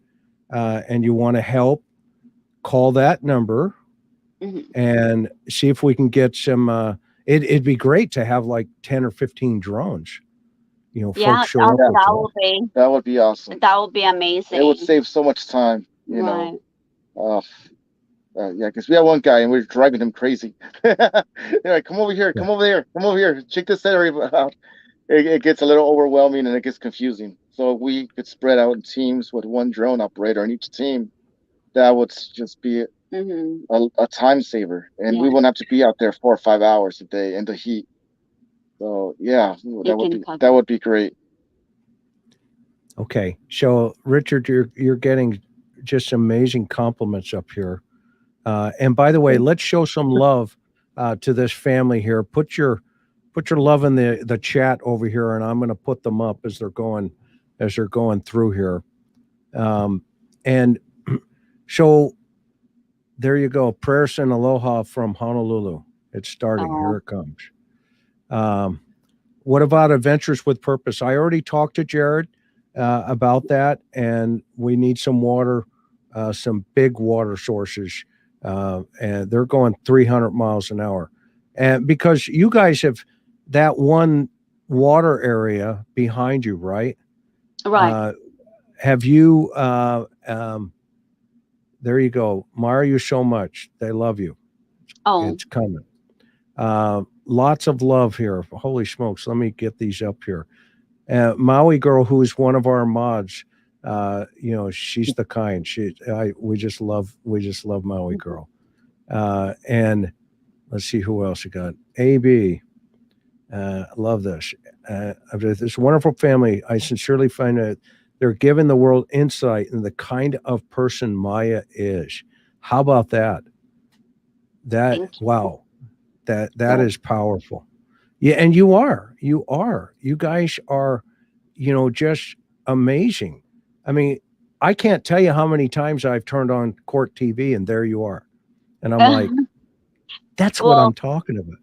and you want to help, call that number and see if we can get some. It'd be great to have like 10 or 15 drones. You know, folks show up. That would be awesome. That would be amazing. It would save so much time, you know. Yeah, because we had one guy and we were driving him crazy. They're like, come over here, come over there, come over here, check this area out. it gets a little overwhelming and it gets confusing. So if we could spread out in teams with one drone operator on each team, that would just be a time saver, and we wouldn't have to be out there 4 or 5 hours a day in the heat. So yeah, that would be great. Okay, so Richard, you're getting just amazing compliments up here. And by the way, let's show some love to this family here. Put your love in the chat over here, and I'm going to put them up as they're going through here. And so there you go. Prayers and aloha from Honolulu. It's starting. Here it comes. What about Adventures with Purpose? I already talked to Jared about that, and we need some water, some big water sources. And they're going 300 miles an hour. And because you guys have that one water area behind you, right? Right. Have you, there you go. Mara, you so much. They love you. It's coming. Lots of love here. Holy smokes. Let me get these up here. Maui Girl, who is one of our mods, she's the kind. We just love Maui Girl. And let's see who else you got. AB. Love this. This wonderful family. I sincerely find that they're giving the world insight in the kind of person Maya is. How about that? Wow. That is powerful. Yeah, and you are. You guys are, just amazing. I mean, I can't tell you how many times I've turned on Court TV and there you are. And I'm like, that's what I'm talking about.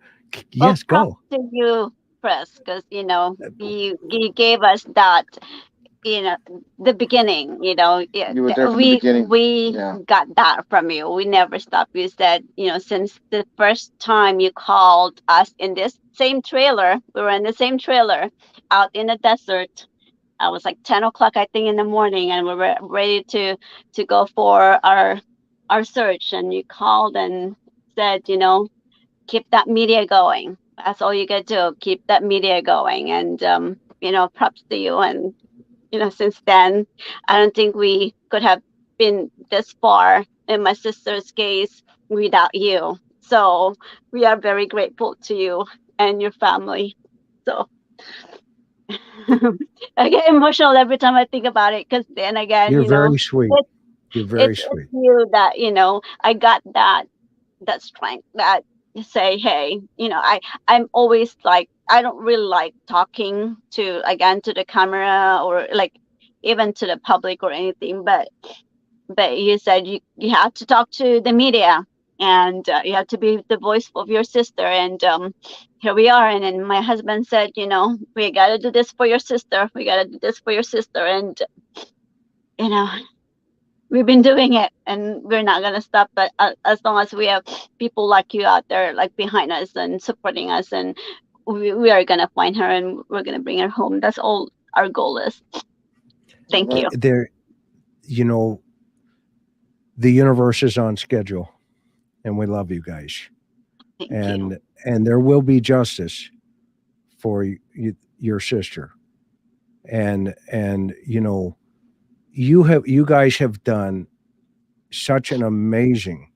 Yes, go. To you, Chris, because you gave us that, the beginning. You were there from the beginning. We got that from you. We never stopped. You said, since the first time you called us in this same trailer, we were in the same trailer out in the desert. I was like 10 o'clock, I think, in the morning, and we were ready to go for our search. And you called and said, keep that media going. That's all you can do. Keep that media going. And, props to you. And, since then, I don't think we could have been this far in my sister's case without you. So we are very grateful to you and your family. So I get emotional every time I think about it, because then again, you're very sweet. You're very sweet. It's you that, I got that strength that you say, hey, I'm always like, I don't really like talking to the camera or like even to the public or anything, but you said you have to talk to the media, and you have to be the voice of your sister, and here we are. And then my husband said, we got to do this for your sister. We got to do this for your sister. And, we've been doing it, and we're not going to stop. But as long as we have people like you out there, like behind us and supporting us, and we are going to find her and we're going to bring her home. That's all our goal is. Thank you. The universe is on schedule, and we love you guys. Thank you. And there will be justice for your sister. And you guys have done such an amazing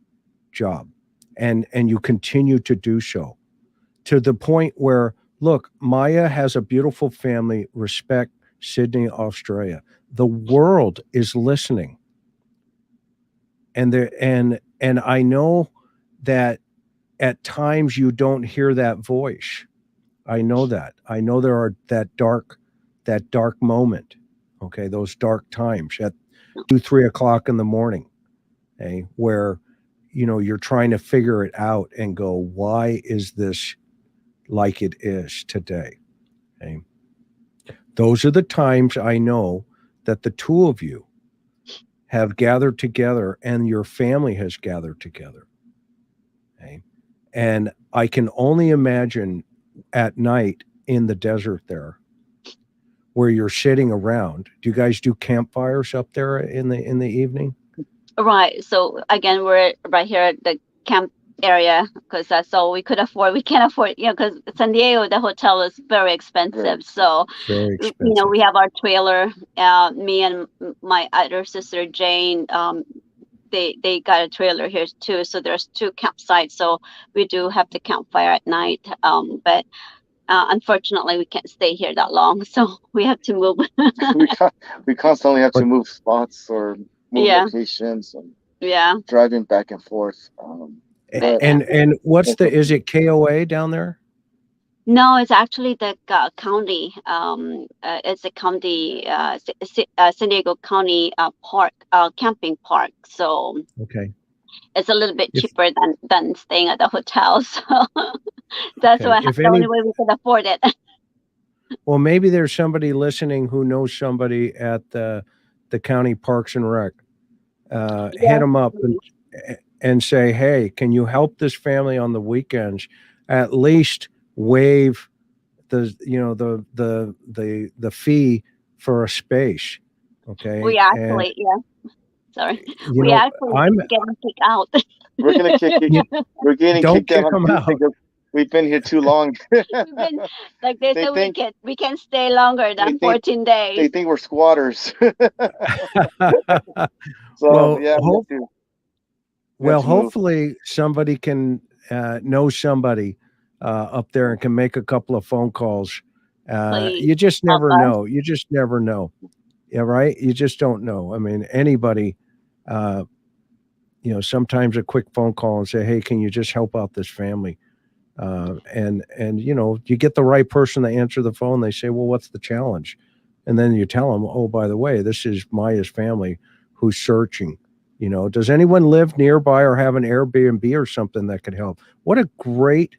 job, and you continue to do so, to the point where, look, Maya has a beautiful family. Respect, Sydney, Australia. The world is listening. And I know that at times you don't hear that voice. I know that. I know there are that dark moment. Okay, those dark times at 2-3 o'clock in the morning, okay, where you're trying to figure it out and go, why is this like it is today? Okay. Those are the times I know that the two of you have gathered together and your family has gathered together. Okay. And I can only imagine at night in the desert there, where you're sitting around. Do you guys do campfires up there in the evening? Right. So again, we're right here at the area because that's all we could afford. We can't afford, because San Diego, the hotel is very expensive. So, Very expensive. we have our trailer. Me and my other sister Jane, they got a trailer here too. So there's 2 campsites. So we do have the campfire at night. But unfortunately, we can't stay here that long, so we have to move. we constantly have to But- move spots or move Yeah. locations and Yeah. driving back and forth. But And what's is it KOA down there? No, it's actually the county. It's a county, San Diego County park, camping park. So Okay. it's a little bit If- cheaper than staying at the hotel. So that's Okay. why If the only way we can afford it. Well, maybe there's somebody listening who knows somebody at the county parks and rec. Hit them up and say, hey, can you help this family on the weekends? At least waive the fee for a space. Okay. We actually, sorry, You we know, actually getting kicked out. we're gonna we're getting Don't kicked kick out them out. because we've been here too long. We've been, like they said, we can stay longer than 14 days. They think we're squatters. So Well, yeah, hopefully somebody can know somebody up there and can make a couple of phone calls. You just never know. You just never know. Yeah, right. You just don't know. I mean, anybody, sometimes a quick phone call and say, hey, can you just help out this family? And you get the right person to answer the phone. They say, well, what's the challenge? And then you tell them, oh, by the way, this is Maya's family who's searching. Does anyone live nearby or have an Airbnb or something that could help? What a great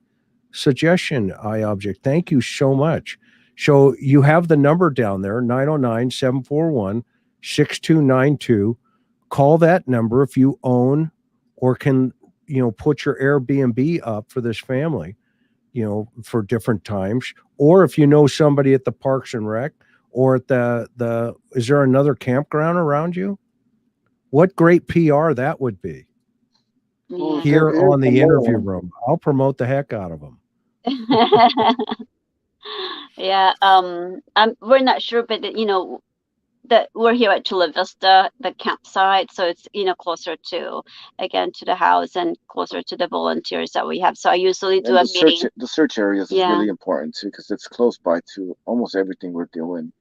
suggestion, iObject. Thank you so much. So you have the number down there, 909-741-6292. Call that number if you own or can, put your Airbnb up for this family, for different times. Or if you know somebody at the Parks and Rec or at is there another campground around you? What great PR that would be. Yeah. Here on the interview room. I'll promote the heck out of them. Yeah. We're not sure, but that we're here at Chula Vista, the campsite, so it's closer to the house and closer to the volunteers that we have. So I usually do a meeting. The search areas is really important too because it's close by to almost everything we're doing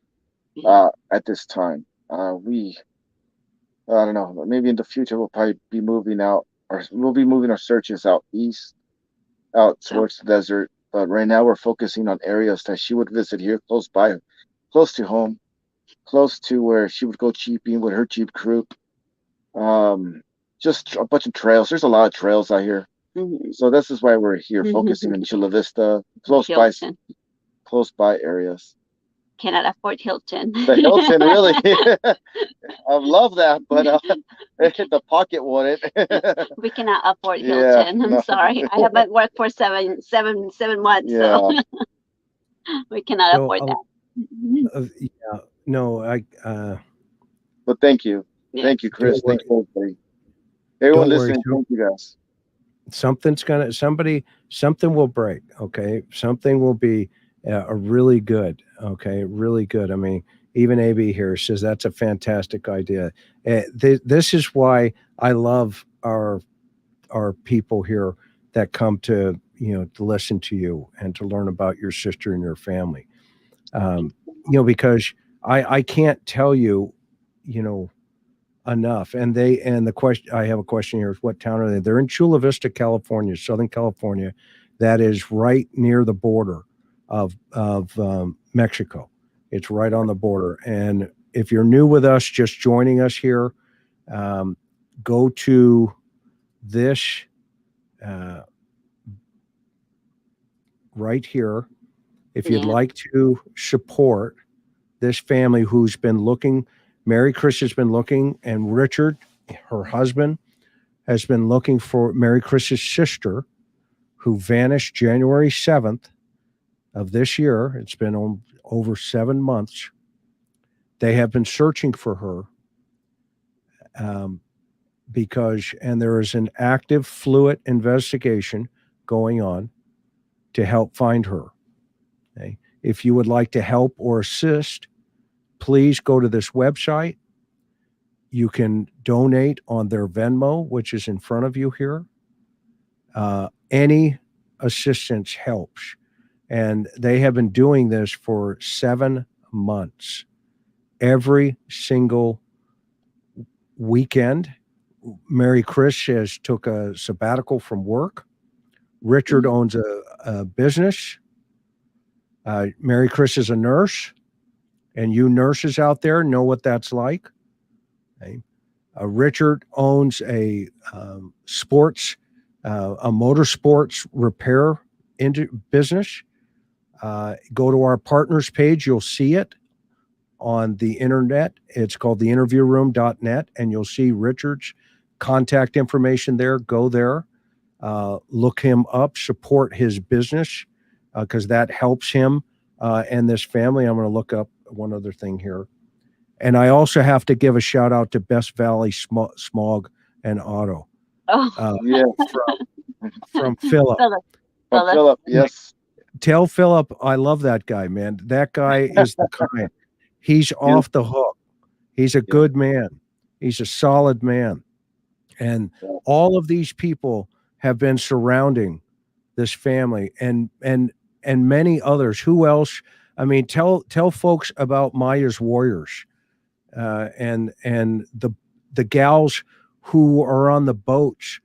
at this time. I don't know, maybe in the future we'll probably be moving out, or we'll be moving our searches out east, out towards the desert. But right now we're focusing on areas that she would visit here close by, close to home, close to where she would go jeeping with her Jeep crew. Just a bunch of trails. There's a lot of trails out here. Mm-hmm. So this is why we're here focusing in Chula Vista, close by areas. Cannot afford Hilton. The Hilton, really? I love that, but the pocket wouldn't. We cannot afford Hilton. I'm sorry. I haven't worked for 7 months, so we cannot afford that. No, But thank you. Thank you, Chris. Thank you, everybody. Everyone listening, thank you guys. Something will break, okay? Something will be a really good, okay? Really good. I mean, even AB here says that's a fantastic idea. This is why I love our people here that come to, to listen to you and to learn about your sister and your family. Because I can't tell you, enough. And the question, I have a question here is, what town are they? They're in Chula Vista, California, Southern California. That is right near the border of Mexico. It's right on the border. And if you're new with us, just joining us here, go to this right here. If you'd like to support this family who's been looking, Maricris has been looking, and Richard, her husband, has been looking for Maricris's sister, who vanished January 7th of this year. It's been over 7 months. They have been searching for her. and there is an active fluid investigation going on to help find her. Okay? If you would like to help or assist, please go to this website. You can donate on their Venmo, which is in front of you here. Any assistance helps. And they have been doing this for 7 months. Every single weekend, Maricris has took a sabbatical from work. Richard owns a business. Maricris is a nurse. And you nurses out there know what that's like. Okay. Richard owns a motorsports repair business. Go to our partners page. You'll see it on the internet. It's called theinterviewroom.net, and you'll see Richard's contact information there. Go there. Look him up. Support his business because that helps him and this family. I'm going to look up one other thing here. And I also have to give a shout out to Best Valley Smog and Auto. Oh, Yeah. From Philip. Philip, yes. Tell Philip I love that guy, man. That guy is the kind. He's off the hook. He's a good man. He's a solid man. And all of these people have been surrounding this family and many others. Who else? I mean, tell folks about Maya's Warriors and the gals who are on the boats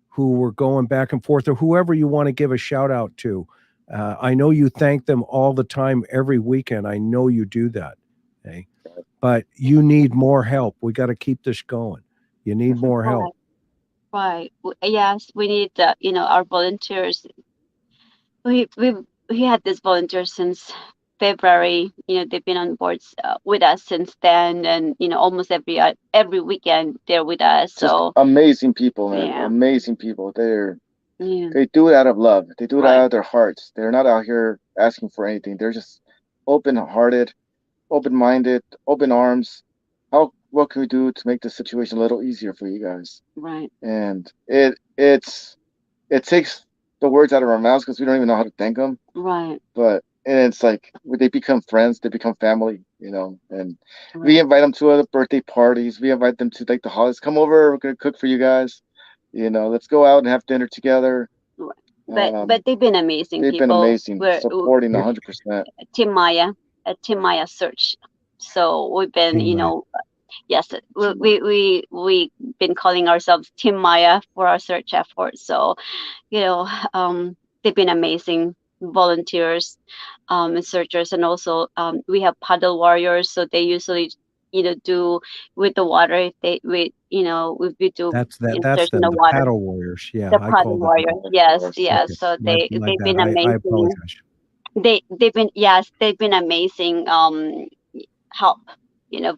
who were going back and forth, or whoever you want to give a shout out to. I know you thank them all the time, every weekend. I know you do that. Okay? But you need more help. We got to keep this going. You need more help. Right. Yes, we need our volunteers. We had these volunteers since February. They've been on board with us since then, and almost every weekend they're with us. So amazing people, man. Amazing people. They do it out of love. They do it out of their hearts. They're not out here asking for anything. They're just open-hearted, open-minded, open arms. What can we do to make the situation a little easier for you guys? Right. And it takes the words out of our mouths because we don't even know how to thank them. Right. But it's like when they become friends, they become family, and we invite them to other birthday parties. We invite them to like the holidays. Come over, we're going to cook for you guys. Let's go out and have dinner together. But they've been amazing. They've been amazing, supporting 100%. Team Maya search. So we've been, yes, we've been calling ourselves Team Maya for our search efforts. So, they've been amazing volunteers, and searchers, and also we have paddle warriors. So they usually, do with the water. If we do. That's the water. paddle warriors. Yeah, the paddle warriors. Yes. So they've been amazing. I apologize. They've been amazing help,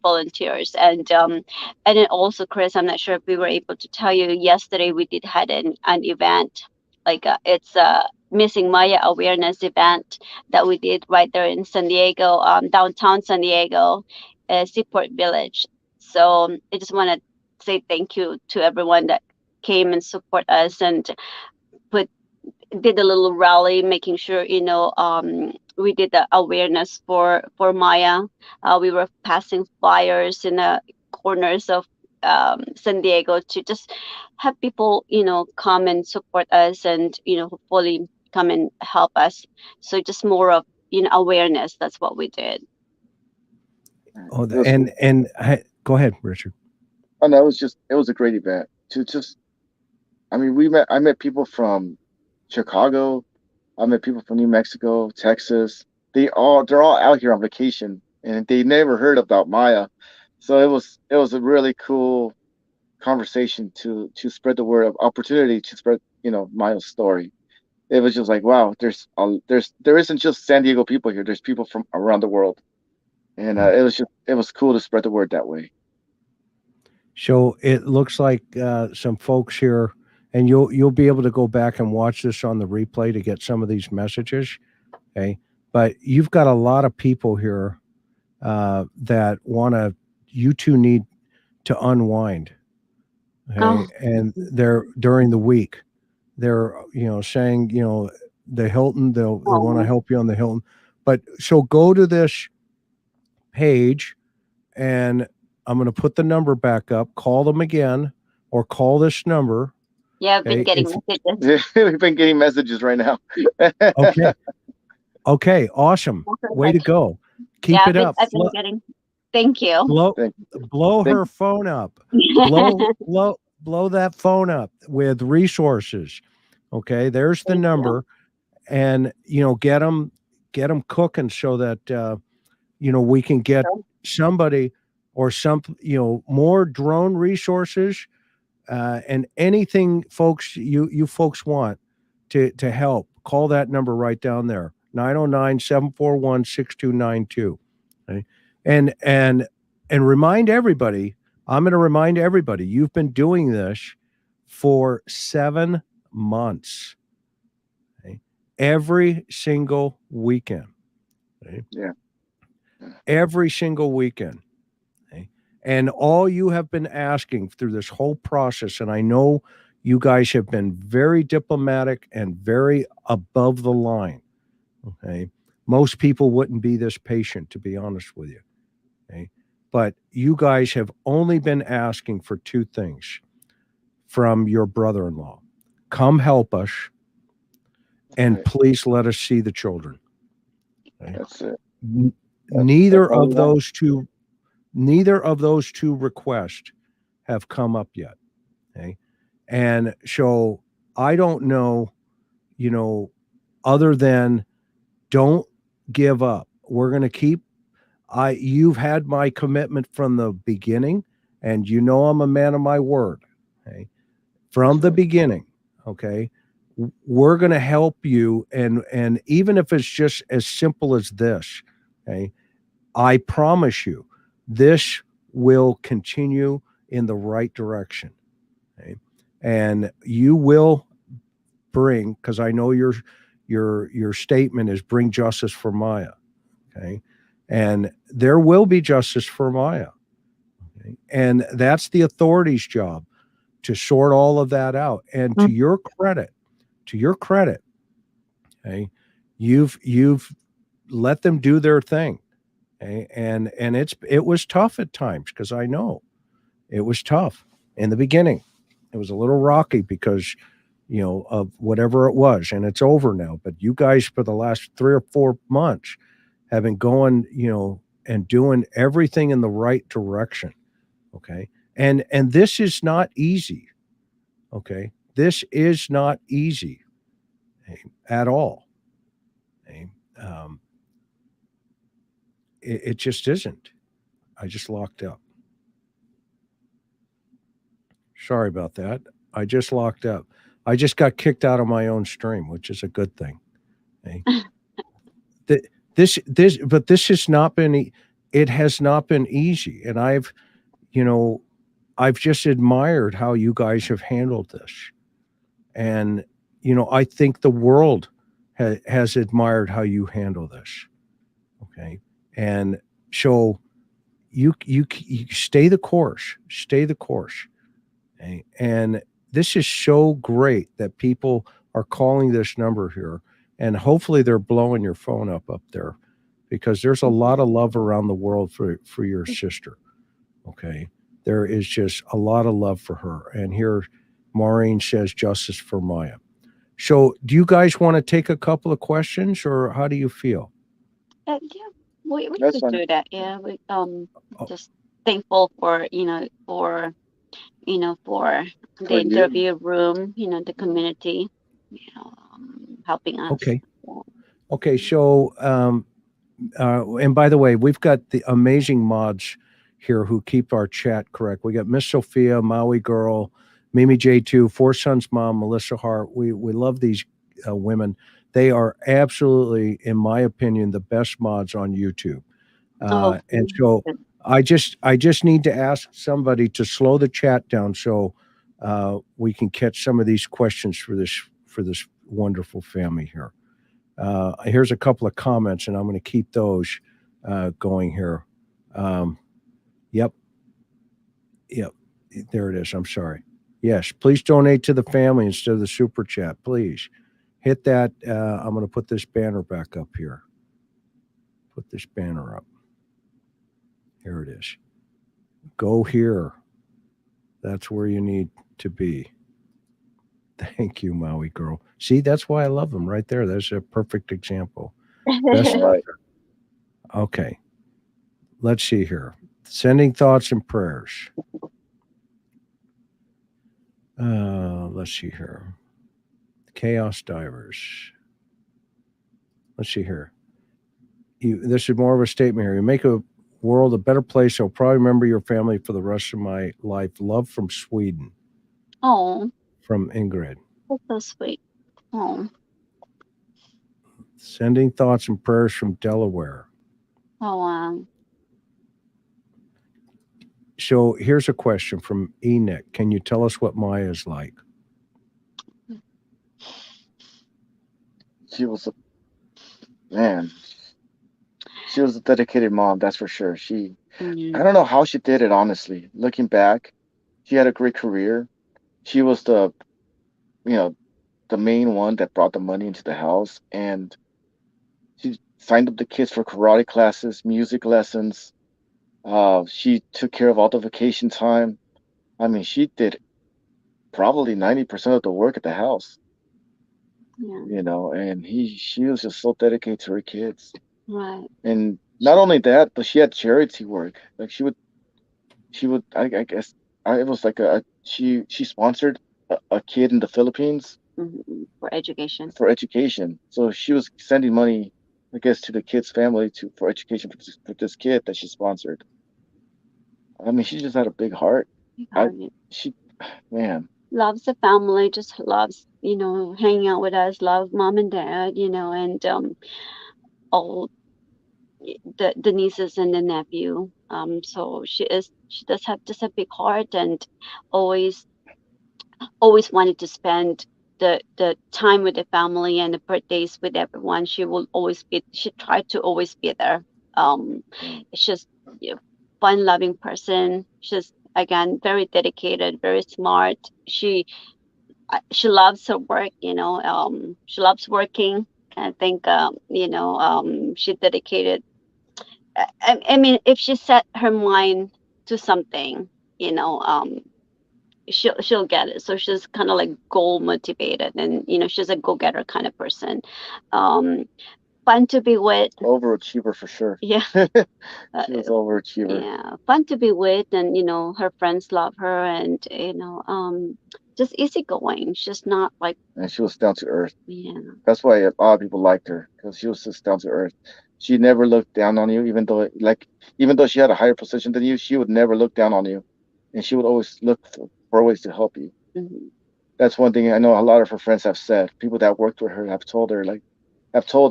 volunteers, and then also, Chris, I'm not sure if we were able to tell you yesterday we did had an event, like it's a Missing Maya awareness event that we did right there in San Diego, downtown San Diego, Seaport Village. So I just want to say thank you to everyone that came and support us and did a little rally, making sure we did the awareness for Maya. We were passing flyers in the corners of San Diego to just have people come and support us, and hopefully come and help us. So just more of awareness. That's what we did. Oh, and go ahead, Richard. Oh no, it was a great event. I met people from Chicago. I met people from New Mexico, Texas. They're all out here on vacation, and they never heard about Maya. So it was a really cool conversation to spread the word, of opportunity to spread Maya's story. It was just like, wow, there isn't just San Diego people here. There's people from around the world, and it was cool to spread the word that way. So it looks like some folks here. And you'll be able to go back and watch this on the replay to get some of these messages, okay? But you've got a lot of people here that you two need to unwind. Okay. Oh. And they're during the week, they're, saying, the Hilton, they'll want to help you on the Hilton. But so go to this page, and I'm going to put the number back up. Call them again, or call this number. Yeah, I've been Okay, getting messages. We've been getting messages right now. Okay. Okay. Awesome. Way to go. Keep Yeah, it up. I've been getting. Thank you. Blow her phone up. Blow that phone up with resources. Okay. There's the Thank number, and get them cooking so that we can get somebody or some more drone resources, and anything folks you folks want to help. Call that number right down there, 909-741-6292. Okay. And remind everybody, I'm going to remind everybody, you've been doing this for 7 months. Okay. Every single weekend. Okay. Yeah. Every single weekend. Okay. And all you have been asking through this whole process, and I know you guys have been very diplomatic and very above the line. Okay. Most people wouldn't be this patient, to be honest with you. Okay. But you guys have only been asking for 2 things from your brother-in-law. Come help us, and please let us see the children. Okay. That's it. Neither of those two requests have come up yet. Okay. And so I don't know, other than don't give up. We're going to keep, you've had my commitment from the beginning, and I'm a man of my word. Okay. From the beginning. Okay. We're going to help you. And even if it's just as simple as this, okay, I promise you, this will continue in the right direction. Okay. And you will bring, because I know your statement is bring justice for Maya. Okay. And there will be justice for Maya. Okay. And that's the authorities' job, to sort all of that out. And to your credit, okay, you've let them do their thing. Okay. And it was tough at times, because I know it was tough in the beginning. It was a little rocky because, of whatever it was, and it's over now. But you guys, for the last 3 or 4 months, have been going, and doing everything in the right direction. Okay. And this is not easy. Okay. This is not easy, okay, at all. Okay. It just isn't. I just locked up. Sorry about that. I just locked up. I just got kicked out of my own stream, which is a good thing. Okay. This has not been, it has not been easy. And I've just admired how you guys have handled this. And, I think the world has admired how you handle this. Okay. And so you stay the course, Okay. And this is so great that people are calling this number here, and hopefully they're blowing your phone up there, because there's a lot of love around the world for your sister. Okay. There is just a lot of love for her. And here Maureen says justice for Maya. So do you guys want to take a couple of questions, or how do you feel? Yeah, we could do that. Yeah, we just thankful for for the interview room, the community, helping us. Okay. Okay. So and by the way, we've got the amazing mods here who keep our chat correct. We got Miss Sophia, Maui Girl, Mimi J2, Four Sons Mom, Melissa Hart. We love these women. They are absolutely, in my opinion, the best mods on YouTube. And so I just need to ask somebody to slow the chat down so we can catch some of these questions for this wonderful family here. Here's a couple of comments, and I'm going to keep those going here. Yep. There it is. I'm sorry. Yes, please donate to the family instead of the super chat. Please hit that. I'm going to put this banner back up here. Put this banner up. Here it is. Go here. That's where you need to be. Thank you, Maui girl. See, that's why I love them right there. That's a perfect example. Best Right. Okay. Let's see here. Sending thoughts and prayers. Let's see here. Chaos Divers. Let's see here. This is more of a statement here. You make a world a better place. I'll probably remember your family for the rest of my life. Love from Sweden. Oh, From Ingrid. that's so sweet. Oh, Sending thoughts and prayers from Delaware. oh, wow. So here's a question from Enoch. Can you tell us what Maya is like? She was she was a dedicated mom, that's for sure. I don't know how she did it, honestly. Looking back, she had a great career. She was the main one that brought the money into the house, and she signed up the kids for karate classes, music lessons. She took care of all the vacation time. I mean, she did probably 90% of the work at the house, Yeah, and she was just so dedicated to her kids. right. And not only that, but she had charity work. Like she would, I guess, it was like she sponsored a kid in the Philippines For education. for education. So she was sending money, I guess, to the kid's family for education for this kid that she sponsored. I mean, she just had a big heart. She, man, Loves the family, just loves, hanging out with us, love mom and dad, and all the nieces and the nephew. So she does have just a big heart, and always wanted to spend the time with the family and the birthdays with everyone. She tried to always be there. It's just fun loving person. She's again very dedicated, very smart. She loves her work, she loves working. I think she dedicated. I mean, if she set her mind to something, she'll get it. So she's kind of like goal motivated, and she's a go getter kind of person. Fun to be with. overachiever for sure. Yeah. She was overachiever. Yeah, fun to be with, and her friends love her, and just easygoing. She's not like. And she was down to earth. Yeah. That's why a lot of people liked her, because she was just down to earth. She never looked down on you, even though she had a higher position than you, she would never look down on you, and she would always look for ways to help you. Mm-hmm. That's one thing I know a lot of her friends have said. People that worked with her have told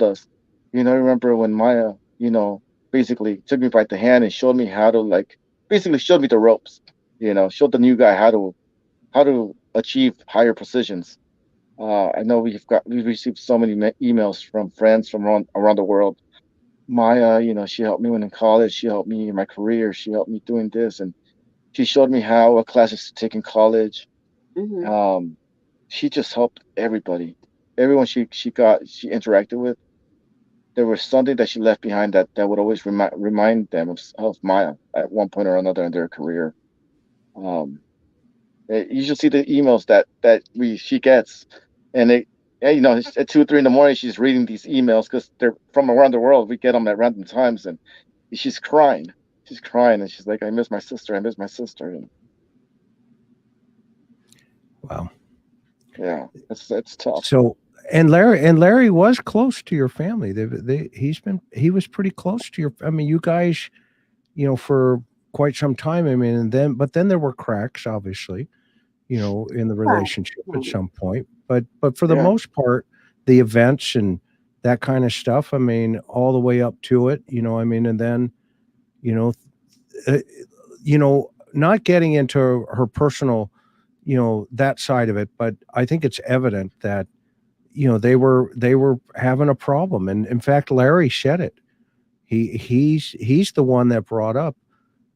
us, remember when Maya, basically took me by the hand and showed me how to basically showed me the ropes, showed the new guy how to achieve higher positions. I know we've received so many emails from friends from around the world. Maya, she helped me when in college. She helped me in my career. She helped me doing this, and she showed me what classes to take in college. Mm-hmm. She just helped everybody, everyone she interacted with. There was something that she left behind that would always remind them of Maya at one point or another in their career. You should see the emails that she gets, and it's at 2 or 3 in the morning. She's reading these emails because they're from around the world. We get them at random times, and she's crying. She's crying, and she's like, "I miss my sister. I miss my sister." And, wow. Yeah, it's tough. So, and Larry was close to your family. He was pretty close to your. I mean, you guys, for quite some time. I mean, but then there were cracks, obviously, in the relationship at some point. But for the most part, the events and that kind of stuff. I mean, all the way up to it. I mean, and then, not getting into her personal, that side of it. But I think it's evident that they were having a problem, and in fact, Larry said it. He's the one that brought up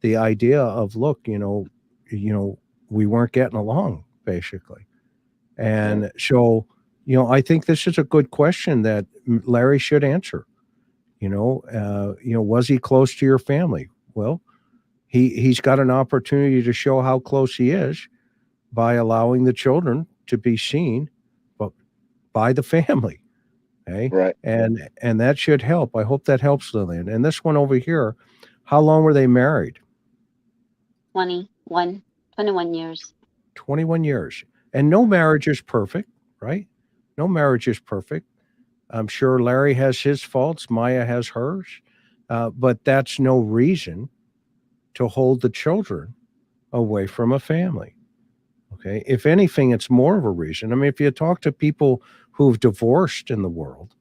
the idea of, look, we weren't getting along basically. And so, I think this is a good question that Larry should answer. Was he close to your family? Well, he's got an opportunity to show how close he is by allowing the children to be seen, but by the family. Okay. Right. And that should help. I hope that helps, Lillian. And this one over here, how long were they married? 21 years. 21 years. And no marriage is perfect, right? No marriage is perfect. I'm sure Larry has his faults, Maya has hers, but that's no reason to hold the children away from a family. Okay. If anything, it's more of a reason. I mean, if you talk to people who've divorced in the world,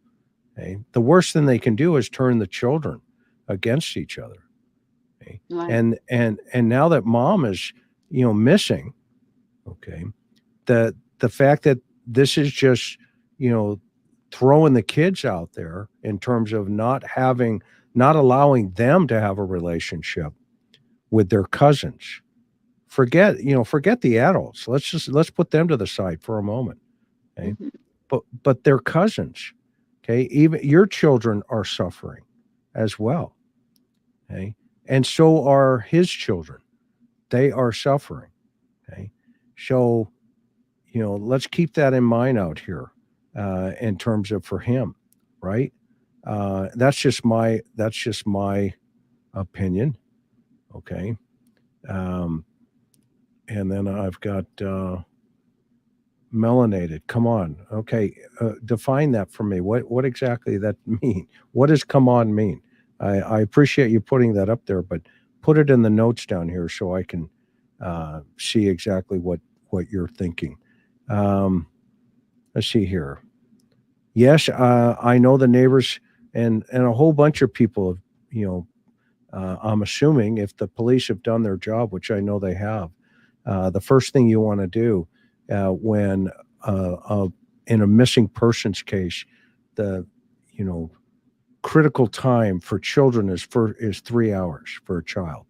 okay, the worst thing they can do is turn the children against each other. Okay. Right. And now that mom is, missing, okay, the fact that this is just, throwing the kids out there in terms of not allowing them to have a relationship with their cousins. Forget the adults. Let's put them to the side for a moment. Okay. Mm-hmm. But their cousins, okay, even your children are suffering as well. Okay. And so are his children. They are suffering. Okay. So, let's keep that in mind out here, in terms of for him, right? That's just my opinion. Okay. And then I've got melanated. Come on. Okay. Define that for me. What exactly that mean? What does come on mean? I appreciate you putting that up there, but put it in the notes down here so I can see exactly what you're thinking. Let's see here. Yes, I know the neighbors and a whole bunch of people, I'm assuming if the police have done their job, which I know they have, the first thing you want to do when in a missing persons case, the critical time for children is 3 hours for a child.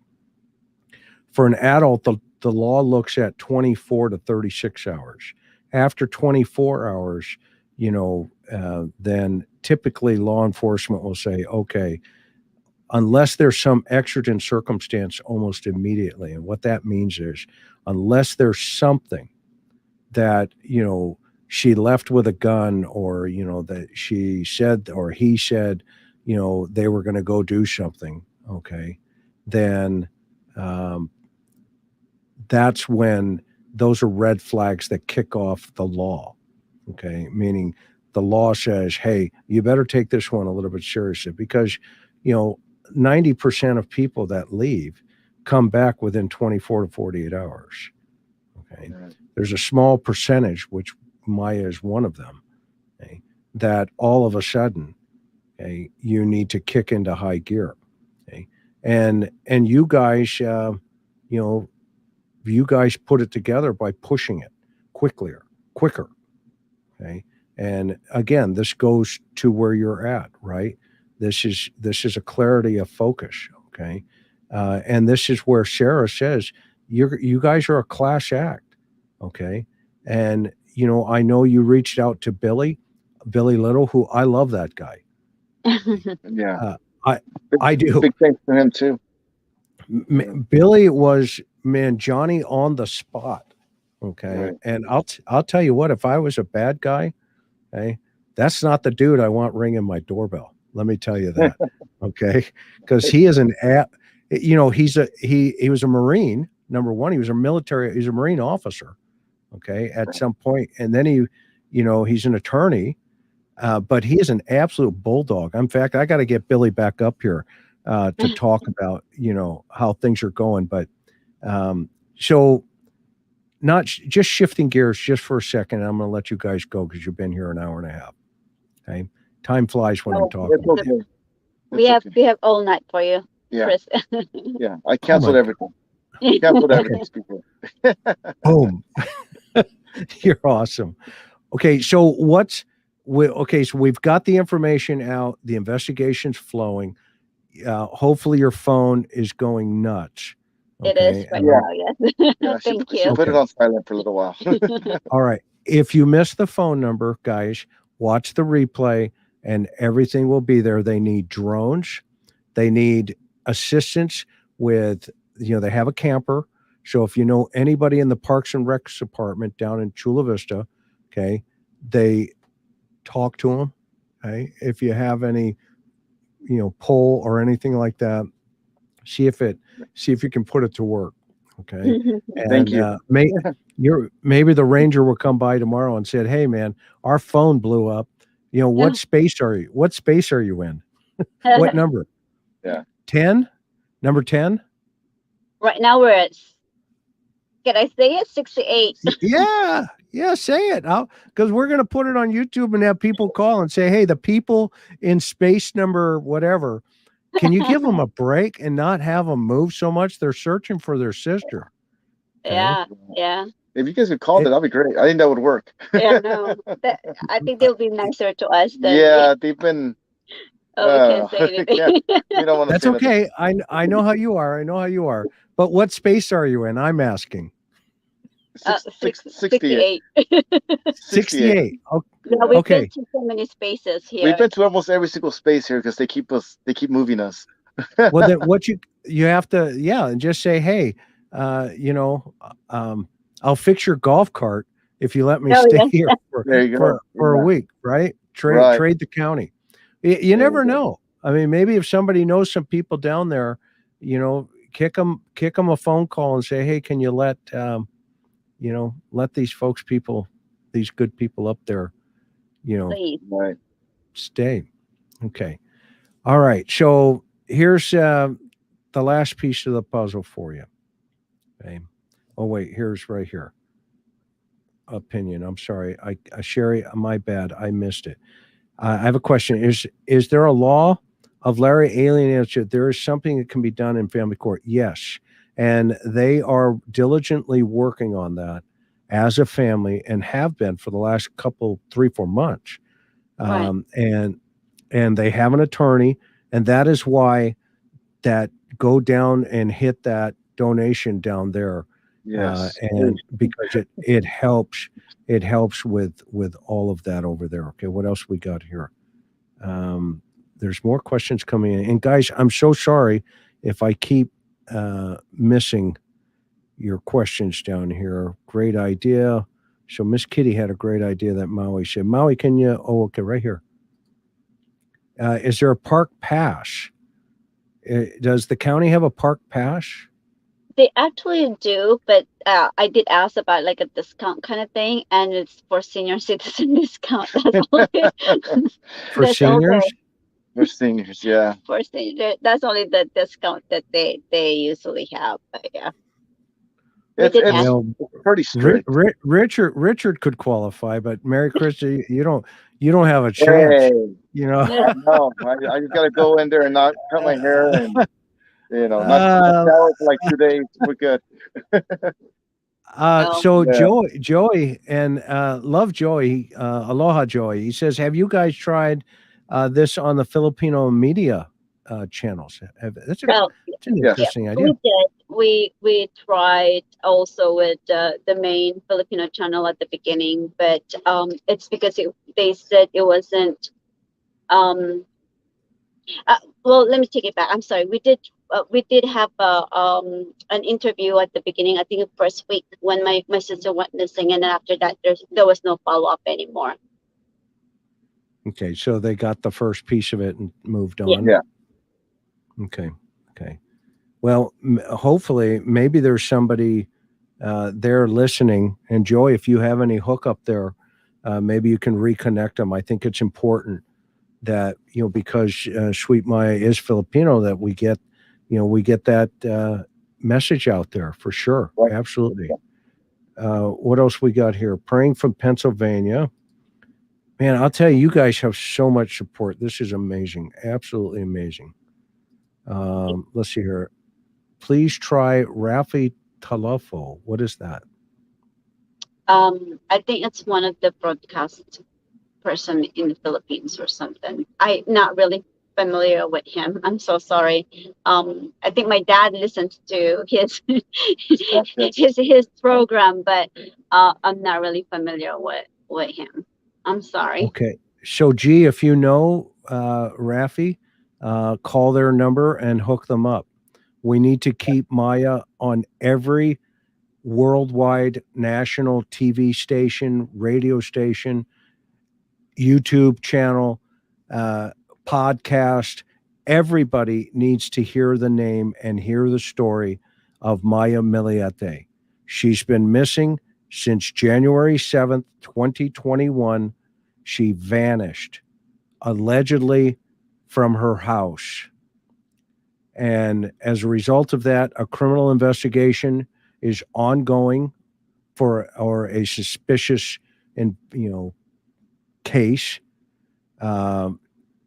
For an adult, the law looks at 24 to 36 hours. After 24 hours, then typically law enforcement will say, okay, unless there's some exigent circumstance, almost immediately. And what that means is, unless there's something that, she left with a gun, or, that she said, or he said, they were going to go do something. Okay. Then, that's when those are red flags that kick off the law. Okay. Meaning the law says, hey, you better take this one a little bit seriously, because, 90% of people that leave come back within 24 to 48 hours. Okay. Right. There's a small percentage, which Maya is one of them, okay, that all of a sudden, okay, you need to kick into high gear. Okay. And you guys, you guys put it together by pushing it quicker. Okay. And again, this goes to where you're at, right? This is a clarity of focus. Okay. And this is where Sarah says, you guys are a class act. Okay. And, I know you reached out to Billy Little, who I love that guy. Yeah. I do. Big thanks to him too. Billy was, Johnny on the spot. Okay. Right. And I'll tell you what, if I was a bad guy, okay, that's not the dude I want ringing my doorbell. Let me tell you that. Okay. Because he is he was a Marine. Number one, he's a Marine officer. Okay. At some point. And then he's an attorney, but he is an absolute bulldog. In fact, I got to get Billy back up here to talk about, how things are going. But so not just shifting gears just for a second. I'm going to let you guys go because you've been here an hour and a half. Okay. Time flies when I'm talking. Okay. We have all night for you, Chris. Yeah. I canceled everything. Canceled everything. Boom. You're awesome. Okay. So so we've got the information out. The investigation's flowing. Hopefully your phone is going nuts. It is right Yeah. now, yes. Yeah, Thank she you. put it on silent for a little while. All right. If you miss the phone number, guys, watch the replay and everything will be there. They need drones. They need assistance with, they have a camper. So if you know anybody in the Parks and Recs department down in Chula Vista, okay, they talk to them. Okay. If you have any, poll or anything like that, see if you can put it to work. Okay. Thank And you. maybe the ranger will come by tomorrow and said, "Hey man, our phone blew up. What space are you? What space are you in? What number? Yeah. 10? Number 10? Right now we're at, can I say it? 68. Yeah, say it. Because we're going to put it on YouTube and have people call and say, "Hey, the people in space number whatever, can you give them a break and not have them move so much? They're searching for their sister." Okay? Yeah. If you guys could call it, that'd be great. I think that would work. Yeah, no. I think they'll be nicer to us than Yeah, they've been. we can't say anything. We don't want to. That's say okay. I know how you are. I know how you are. But what space are you in? I'm asking. 68. 68. Yeah, we've Okay. been to so many spaces here. We've been to almost every single space here because they keep moving us. Well, then what you have to, and just say, "Hey, I'll fix your golf cart if you let me stay here for a week, right? Trade the county." You never know. I mean, maybe if somebody knows some people down there, kick them a phone call and say, "Hey, can you let these these good people up there, Please. stay." Okay. All right. So here's the last piece of the puzzle for you. Okay. Oh, wait, here's right here. Opinion. I'm sorry. Sherry, my bad. I missed it. I have a question. Is there a law of Larry alienated? There is something that can be done in family court. Yes. And they are diligently working on that as a family and have been for the last 3-4 months. Right. And they have an attorney, and that is why that go down and hit that donation down there. Yes. And because it helps with all of that over there. Okay, what else we got here? There's more questions coming in. And guys, I'm so sorry if I keep missing your questions down here. Great idea. So Miss Kitty had a great idea that Maui said. Maui, can you? Oh, okay, right here. Is there a park pass? Does the county have a park pass? They actually do, but I did ask about like a discount kind of thing, and it's for senior citizen discount. That's only for seniors. For seniors, yeah. For seniors, that's only the discount that they usually have. But yeah. It's pretty strict. Richard could qualify, but Maricris, you don't have a chance. Hey, no, I just gotta go in there and not cut my hair and not shower for like 2 days. We're good. So Joey and love Joey, aloha Joey. He says, have you guys tried this on the Filipino media channels? That's an interesting idea. We did. We tried also with the main Filipino channel at the beginning, but it's because they said it wasn't. Well, let me take it back. I'm sorry. We did have an interview at the beginning. I think the first week when my sister went missing, and then after that, there was no follow up anymore. Okay, so they got the first piece of it and moved on. Yeah. Okay. Well, hopefully, maybe there's somebody there listening. And Joy, if you have any hookup there, maybe you can reconnect them. I think it's important that because Sweet Maya is Filipino, that we get that message out there for sure. Right. Absolutely. What else we got here? Praying from Pennsylvania. Man, I'll tell you, you guys have so much support. This is amazing. Absolutely amazing. Let's see here. Please try Rafi Talafo. What is that? I think it's one of the broadcast person in the Philippines or something. I'm not really familiar with him. I'm so sorry. I think my dad listens to his his program, but I'm not really familiar with him. I'm sorry. Okay. So, G, if you know Rafi, call their number and hook them up. We need to keep Maya on every worldwide national TV station, radio station, YouTube channel, podcast. Everybody needs to hear the name and hear the story of Maya Millete. She's been missing since January 7th, 2021. She vanished, allegedly from her house. And as a result of that, a criminal investigation is ongoing or a suspicious case.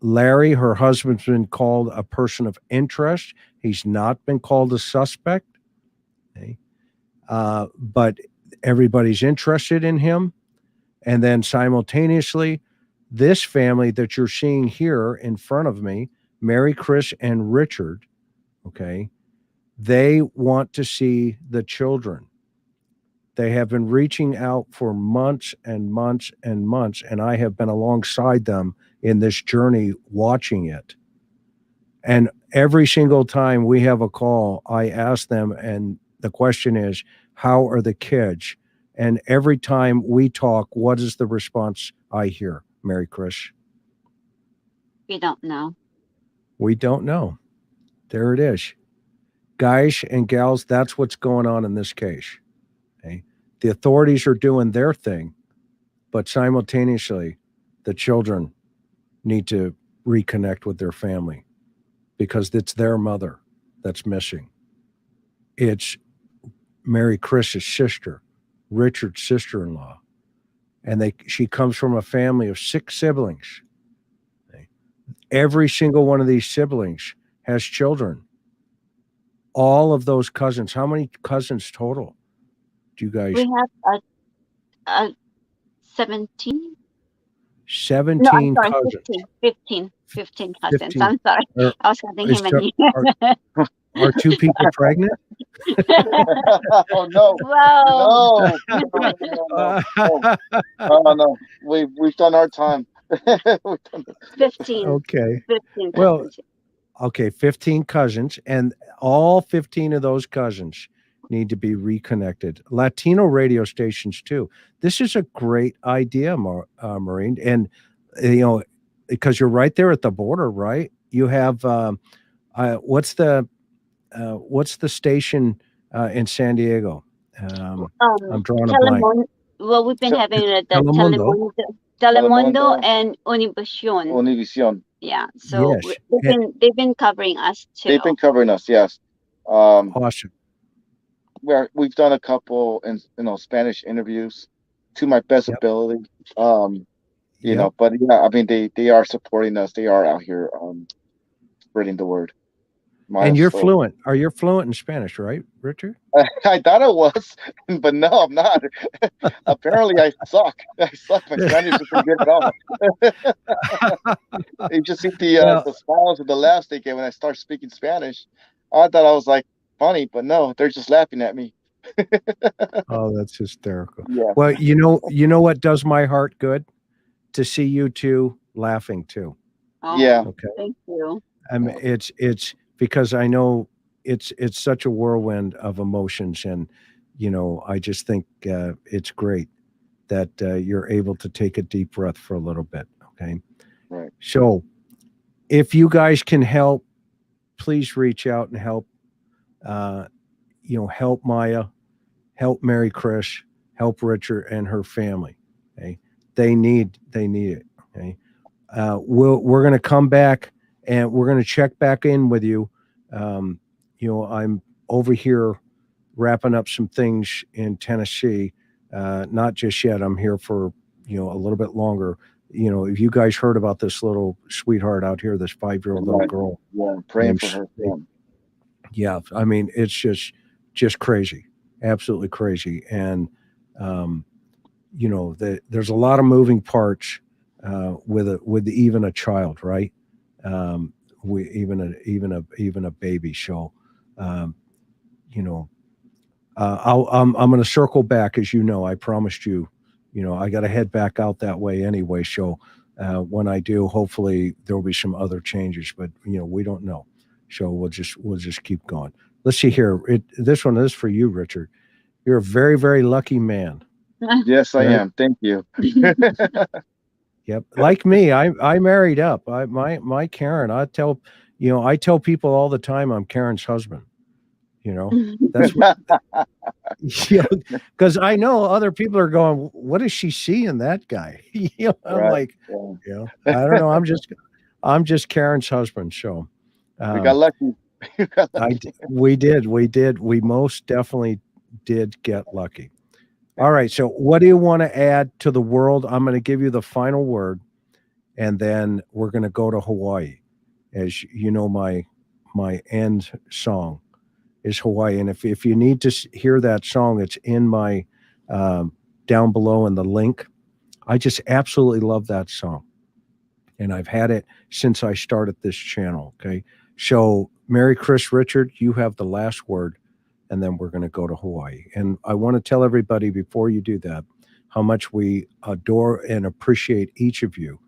Larry, her husband's been called a person of interest. He's not been called a suspect. Okay. But everybody's interested in him. And then simultaneously, this family that you're seeing here in front of me, Maricris and Richard, okay, they want to see the children. They have been reaching out for months and months and months, and I have been alongside them in this journey watching it. And every single time we have a call, I ask them, and the question is, how are the kids? And every time we talk, what is the response I hear, Maricris? We don't know. We don't know. There it is. Guys and gals, that's what's going on in this case. Okay? The authorities are doing their thing, but simultaneously, the children need to reconnect with their family because it's their mother that's missing. It's Maricris's sister, Richard's sister-in-law, and she comes from a family of 6 siblings. Okay? Every single one of these siblings has children. All of those cousins. How many cousins total do you guys? We have a 17. 17 No, I'm sorry, cousins. 15 cousins. 15. I'm sorry. I was counting him and you. Are 2 people pregnant? Oh no! Whoa. No. We've done our time. 15. Okay. 15 Well, cousins. okay, 15 cousins, and all 15 of those cousins need to be reconnected. Latino radio stations too. This is a great idea, Maureen, and because you're right there at the border, right? You have what's the station in San Diego? I'm drawing a blank. Well, we've been having the Telemundo. Telemundo and Univision. Yeah, so Yes. they've been covering us too. They've been covering us, yes. Awesome. We've done a couple Spanish interviews to my best ability. You know, but yeah, I mean they are supporting us. They are out here spreading the word. And you're fluent. Are you fluent in Spanish, right, Richard? I thought I was, but no, I'm not. Apparently, I suck. My Spanish isn't good at all. You just see the smiles and the laughs they get when I start speaking Spanish. I thought I was like funny, but no, they're just laughing at me. Oh, that's hysterical. Yeah. Well, you know what does my heart good? To see you two laughing too. Oh, yeah. Okay. Thank you. I mean, it's because I know it's such a whirlwind of emotions, and I just think it's great that you're able to take a deep breath for a little bit. Okay. Right. So, if you guys can help, please reach out and help. Help Maya, help Maricris, help Richard and her family. Okay. They need it. Okay. We're going to come back and we're going to check back in with you. I'm over here wrapping up some things in Tennessee. Not just yet. I'm here for, a little bit longer. If you guys heard about this little sweetheart out here, this 5-year-old little girl. Yeah, praying for her. Yeah. I mean, it's just crazy. Absolutely crazy. And, there's a lot of moving parts with even a child, right? even a baby. So, you know, I'm going to circle back, as you know. I promised you. You know, I got to head back out that way anyway. So when I do, hopefully there will be some other changes. But you know, we don't know. So we'll just keep going. Let's see here. This one is for you, Richard. You're a very, very lucky man. Yes, I am. Thank you. Yep. Like me, I married up. My Karen, I tell people all the time I'm Karen's husband. You know, that's what, because I know other people are going, what does she see in that guy? I'm like, I don't know. I'm just Karen's husband. So we got lucky. We did. We most definitely did get lucky. All right. So what do you want to add to the world? I'm going to give you the final word, and then we're going to go to Hawaii. As you know, my end song is Hawaii. And if you need to hear that song, it's in my down below in the link. I just absolutely love that song. And I've had it since I started this channel. Okay. So Maricris Richard, you have the last word, and then we're going to go to Hawaii. And I want to tell everybody before you do that, how much we adore and appreciate each of you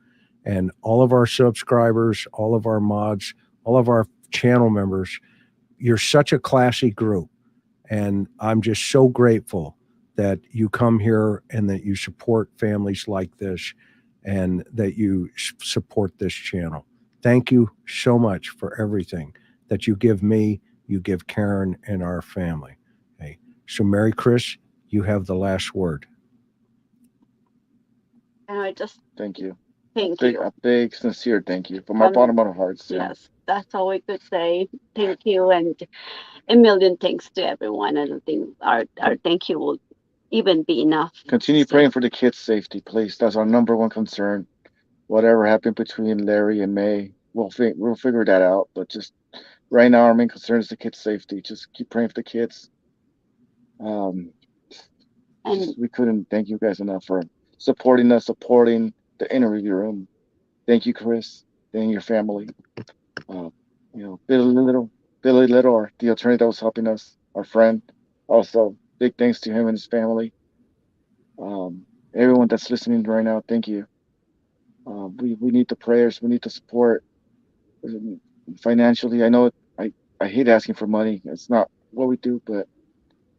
and all of our subscribers, all of our mods, all of our channel members. You're such a classy group. And I'm just so grateful that you come here and that you support families like this and that you support this channel. Thank you so much for everything that you give me, you give Karen and our family. Okay. So Maricris, you have the last word. And I just thank you. Thank you. A big, sincere thank you from our bottom of our hearts. Yes, that's all we could say. Thank you, and a million thanks to everyone. I don't think our thank you will even be enough. Continue praying for the kids' safety, please. That's our number one concern. Whatever happened between Larry and May, we'll figure that out. But just right now, our main concern is the kids' safety. Just keep praying for the kids. And we couldn't thank you guys enough for supporting us, supporting the interview room. Thank you, Chris. Thank your family. You know, Billy Little, the attorney that was helping us, our friend. Also, big thanks to him and his family. Everyone that's listening right now, thank you. We need the prayers. We need the support financially. I know I hate asking for money. It's not what we do, but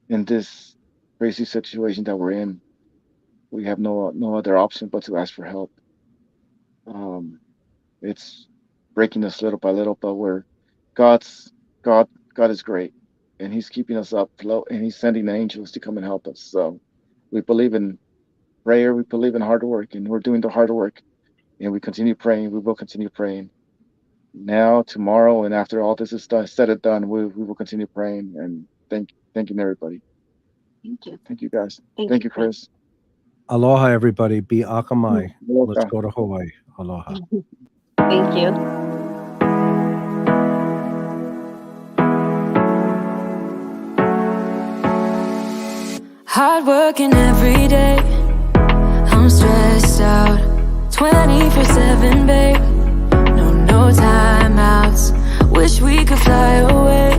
in this crazy situation that we're in, we have no other option but to ask for help. It's breaking us little by little, but God is great, and He's keeping us up afloat, and He's sending angels to come and help us. So we believe in prayer, we believe in hard work, and we're doing the hard work, and we continue praying. We will continue praying now, tomorrow, and after all this is done, said and done. We will continue praying, and thanking everybody. Thank you. Thank you, guys. Thank you, Chris. Aloha, everybody. Be akamai. Let's go to Hawaii. Aloha. Thank you. Hard working every day. I'm stressed out 24/7, babe. No timeouts. Wish we could fly away.